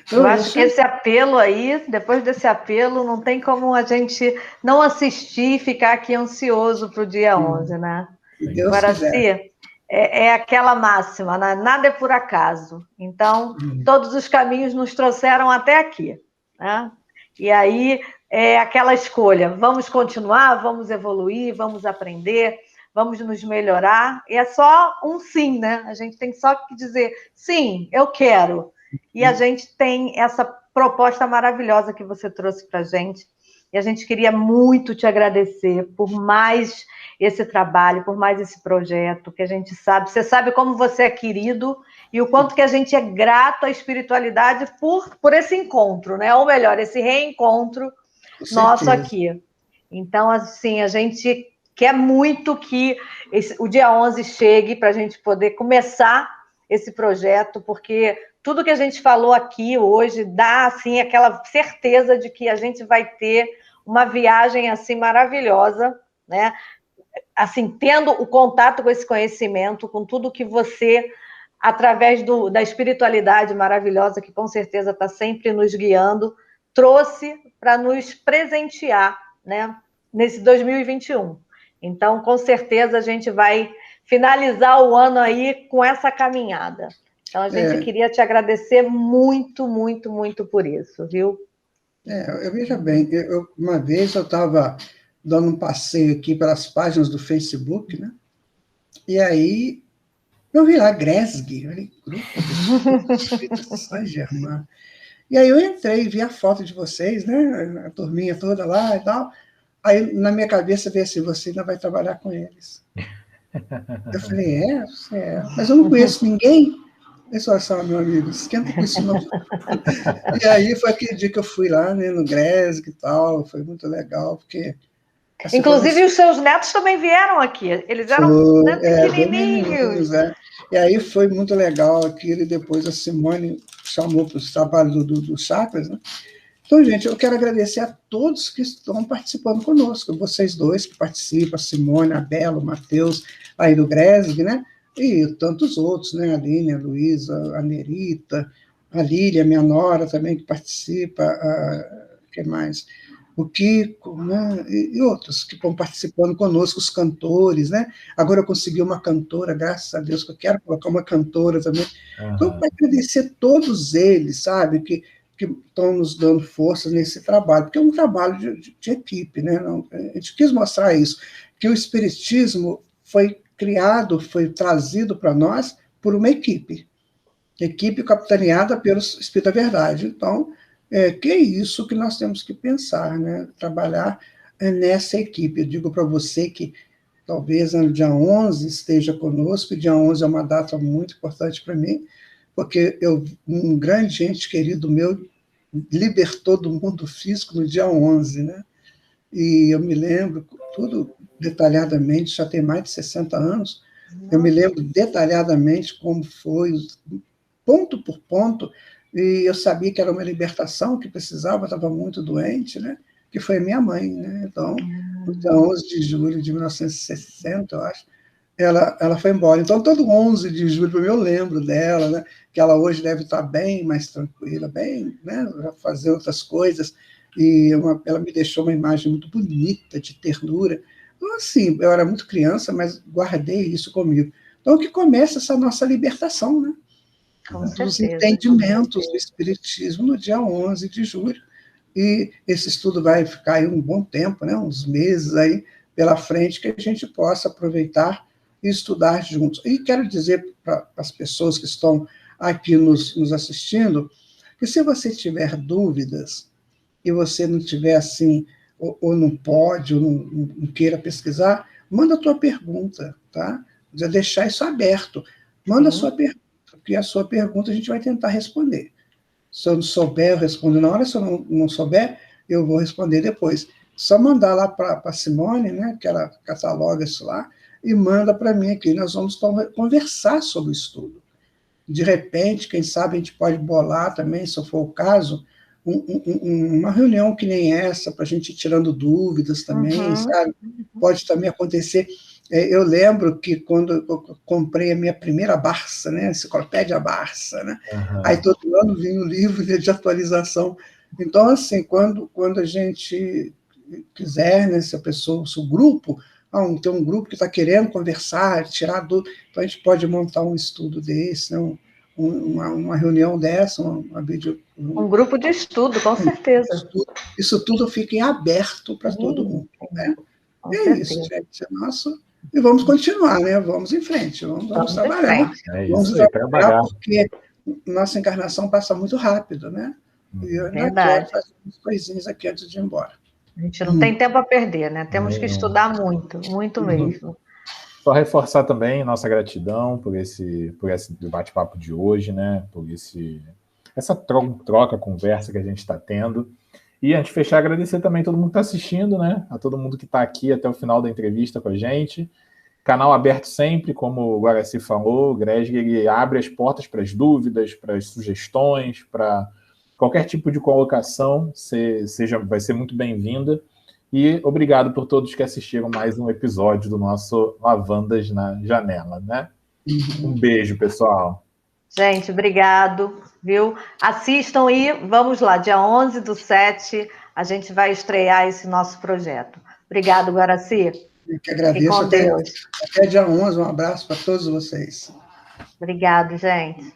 Então, eu acho que esse apelo aí, depois desse apelo, não tem como a gente não assistir e ficar aqui ansioso para o dia 11, né? Deus Guaraci, quiser. É aquela máxima, né? Nada é por acaso. Então, todos os caminhos nos trouxeram até aqui. Né? E aí, é aquela escolha, vamos continuar, vamos evoluir, vamos aprender, vamos nos melhorar. E é só um sim, né? A gente tem só que dizer, sim, eu quero. E a gente tem essa proposta maravilhosa que você trouxe para a gente. E a gente queria muito te agradecer por mais esse trabalho, por mais esse projeto, que a gente sabe. Você sabe como você é querido e o quanto que a gente é grato à espiritualidade por esse encontro, né? Ou melhor, esse reencontro nosso aqui. Então, assim, a gente quer muito que o dia 11 chegue para a gente poder começar esse projeto, porque tudo que a gente falou aqui hoje dá, assim, aquela certeza de que a gente vai ter uma viagem, assim, maravilhosa, né? Assim, tendo o contato com esse conhecimento, com tudo que você, através da espiritualidade maravilhosa, que com certeza está sempre nos guiando, trouxe para nos presentear, né, nesse 2021. Então, com certeza, a gente vai finalizar o ano aí com essa caminhada. Então, a gente queria te agradecer muito, muito, muito por isso, viu? Eu veja bem, uma vez eu estava dando um passeio aqui pelas páginas do Facebook, né? E aí eu vi lá Gresg, Grupo de Saint-Germain. E aí eu entrei, vi a foto de vocês, né? A turminha toda lá e tal. Aí na minha cabeça veio assim, você ainda vai trabalhar com eles. Eu falei, mas eu não conheço ninguém. Eles falaram, meu amigo, esquenta com isso não. E aí foi aquele dia que eu fui lá, né, no Gresg e tal, foi muito legal, porque... Inclusive, os seus netos também vieram aqui, eles eram pequenininhos. E aí foi muito legal aquilo, e depois a Simone chamou para os trabalhos do Chakras, né? Então, gente, eu quero agradecer a todos que estão participando conosco, vocês dois que participam, a Simone, a Bela, o Matheus, aí do Gresg, né? E tantos outros, né? A Aline, a Luísa, a Nerita, a Lília, minha nora também, que participa, que mais? O Kiko, né? E outros que estão participando conosco, os cantores, né? Agora eu consegui uma cantora, graças a Deus, que eu quero colocar uma cantora também. Então, eu quero agradecer todos eles, sabe? Que estão nos dando forças nesse trabalho, porque é um trabalho de equipe, né? A gente quis mostrar isso, que o Espiritismo foi criado, foi trazido para nós por uma equipe capitaneada pelo Espírito da Verdade. Então, que é isso que nós temos que pensar, né? Trabalhar nessa equipe. Eu digo para você que talvez no dia 11 esteja conosco, o dia 11 é uma data muito importante para mim, porque um grande ente querido meu libertou do mundo físico no dia 11, né? E eu me lembro tudo detalhadamente, já tem mais de 60 anos, eu me lembro detalhadamente como foi, ponto por ponto, e eu sabia que era uma libertação que precisava, estava muito doente, né? Que foi a minha mãe, né? Então, no dia 11 de julho de 1960, eu acho, ela foi embora. Então, todo 11 de julho, eu lembro dela, né? Que ela hoje deve estar bem mais tranquila, bem, né? Fazer outras coisas, e ela me deixou uma imagem muito bonita, de ternura. Então, assim, eu era muito criança, mas guardei isso comigo. Então, que começa essa nossa libertação, né? Dos entendimentos do Espiritismo no dia 11 de julho. E esse estudo vai ficar aí um bom tempo, né? Uns meses aí pela frente, que a gente possa aproveitar e estudar juntos. E quero dizer para as pessoas que estão aqui nos assistindo, que se você tiver dúvidas, e você não tiver assim, ou não pode, ou não queira pesquisar, manda a tua pergunta, tá? Já deixar isso aberto. Manda a sua pergunta, porque a sua pergunta a gente vai tentar responder. Se eu não souber, eu respondo na hora. Se eu não souber, eu vou responder depois. só mandar lá para a Simone, né, que ela cataloga isso lá, e manda para mim aqui. Nós vamos conversar sobre o estudo. De repente, quem sabe a gente pode bolar também, se for o caso, uma reunião que nem essa, para a gente ir tirando dúvidas também, sabe? Pode também acontecer. Eu lembro que quando eu comprei a minha primeira Barça, né, a Enciclopédia Barça, né, aí todo ano vinha o livro de atualização. Então, assim, quando a gente quiser, né, se o grupo, tem um grupo que está querendo conversar, tirar dúvida, então a gente pode montar um estudo desse, né, uma reunião dessa, um grupo de estudo, com certeza. Isso tudo fica em aberto para todo mundo. Né? Com é certeza. Isso, gente. E vamos continuar, né? Vamos em frente, vamos trabalhar. Vamos trabalhar, porque nossa encarnação passa muito rápido, né? E eu ainda quero fazer umas coisinhas aqui antes de ir embora. A gente não tem tempo a perder, né? Temos que estudar muito, muito mesmo. Só reforçar também nossa gratidão por esse bate-papo de hoje, né? Por essa troca, conversa que a gente está tendo. E antes de fechar, agradecer também a todo mundo que está assistindo, né? A todo mundo que está aqui até o final da entrevista com a gente. Canal aberto sempre, como o Guaraci falou, o Greg ele abre as portas para as dúvidas, para as sugestões, para qualquer tipo de colocação, vai ser muito bem-vinda. E obrigado por todos que assistiram mais um episódio do nosso Lavandas na Janela, né? Um beijo, pessoal. Gente, obrigado, viu? Assistam e vamos lá, dia 11/7, a gente vai estrear esse nosso projeto. Obrigado, Guaraci. Eu que agradeço. Com Deus. Até dia 11, um abraço para todos vocês. Obrigado, gente.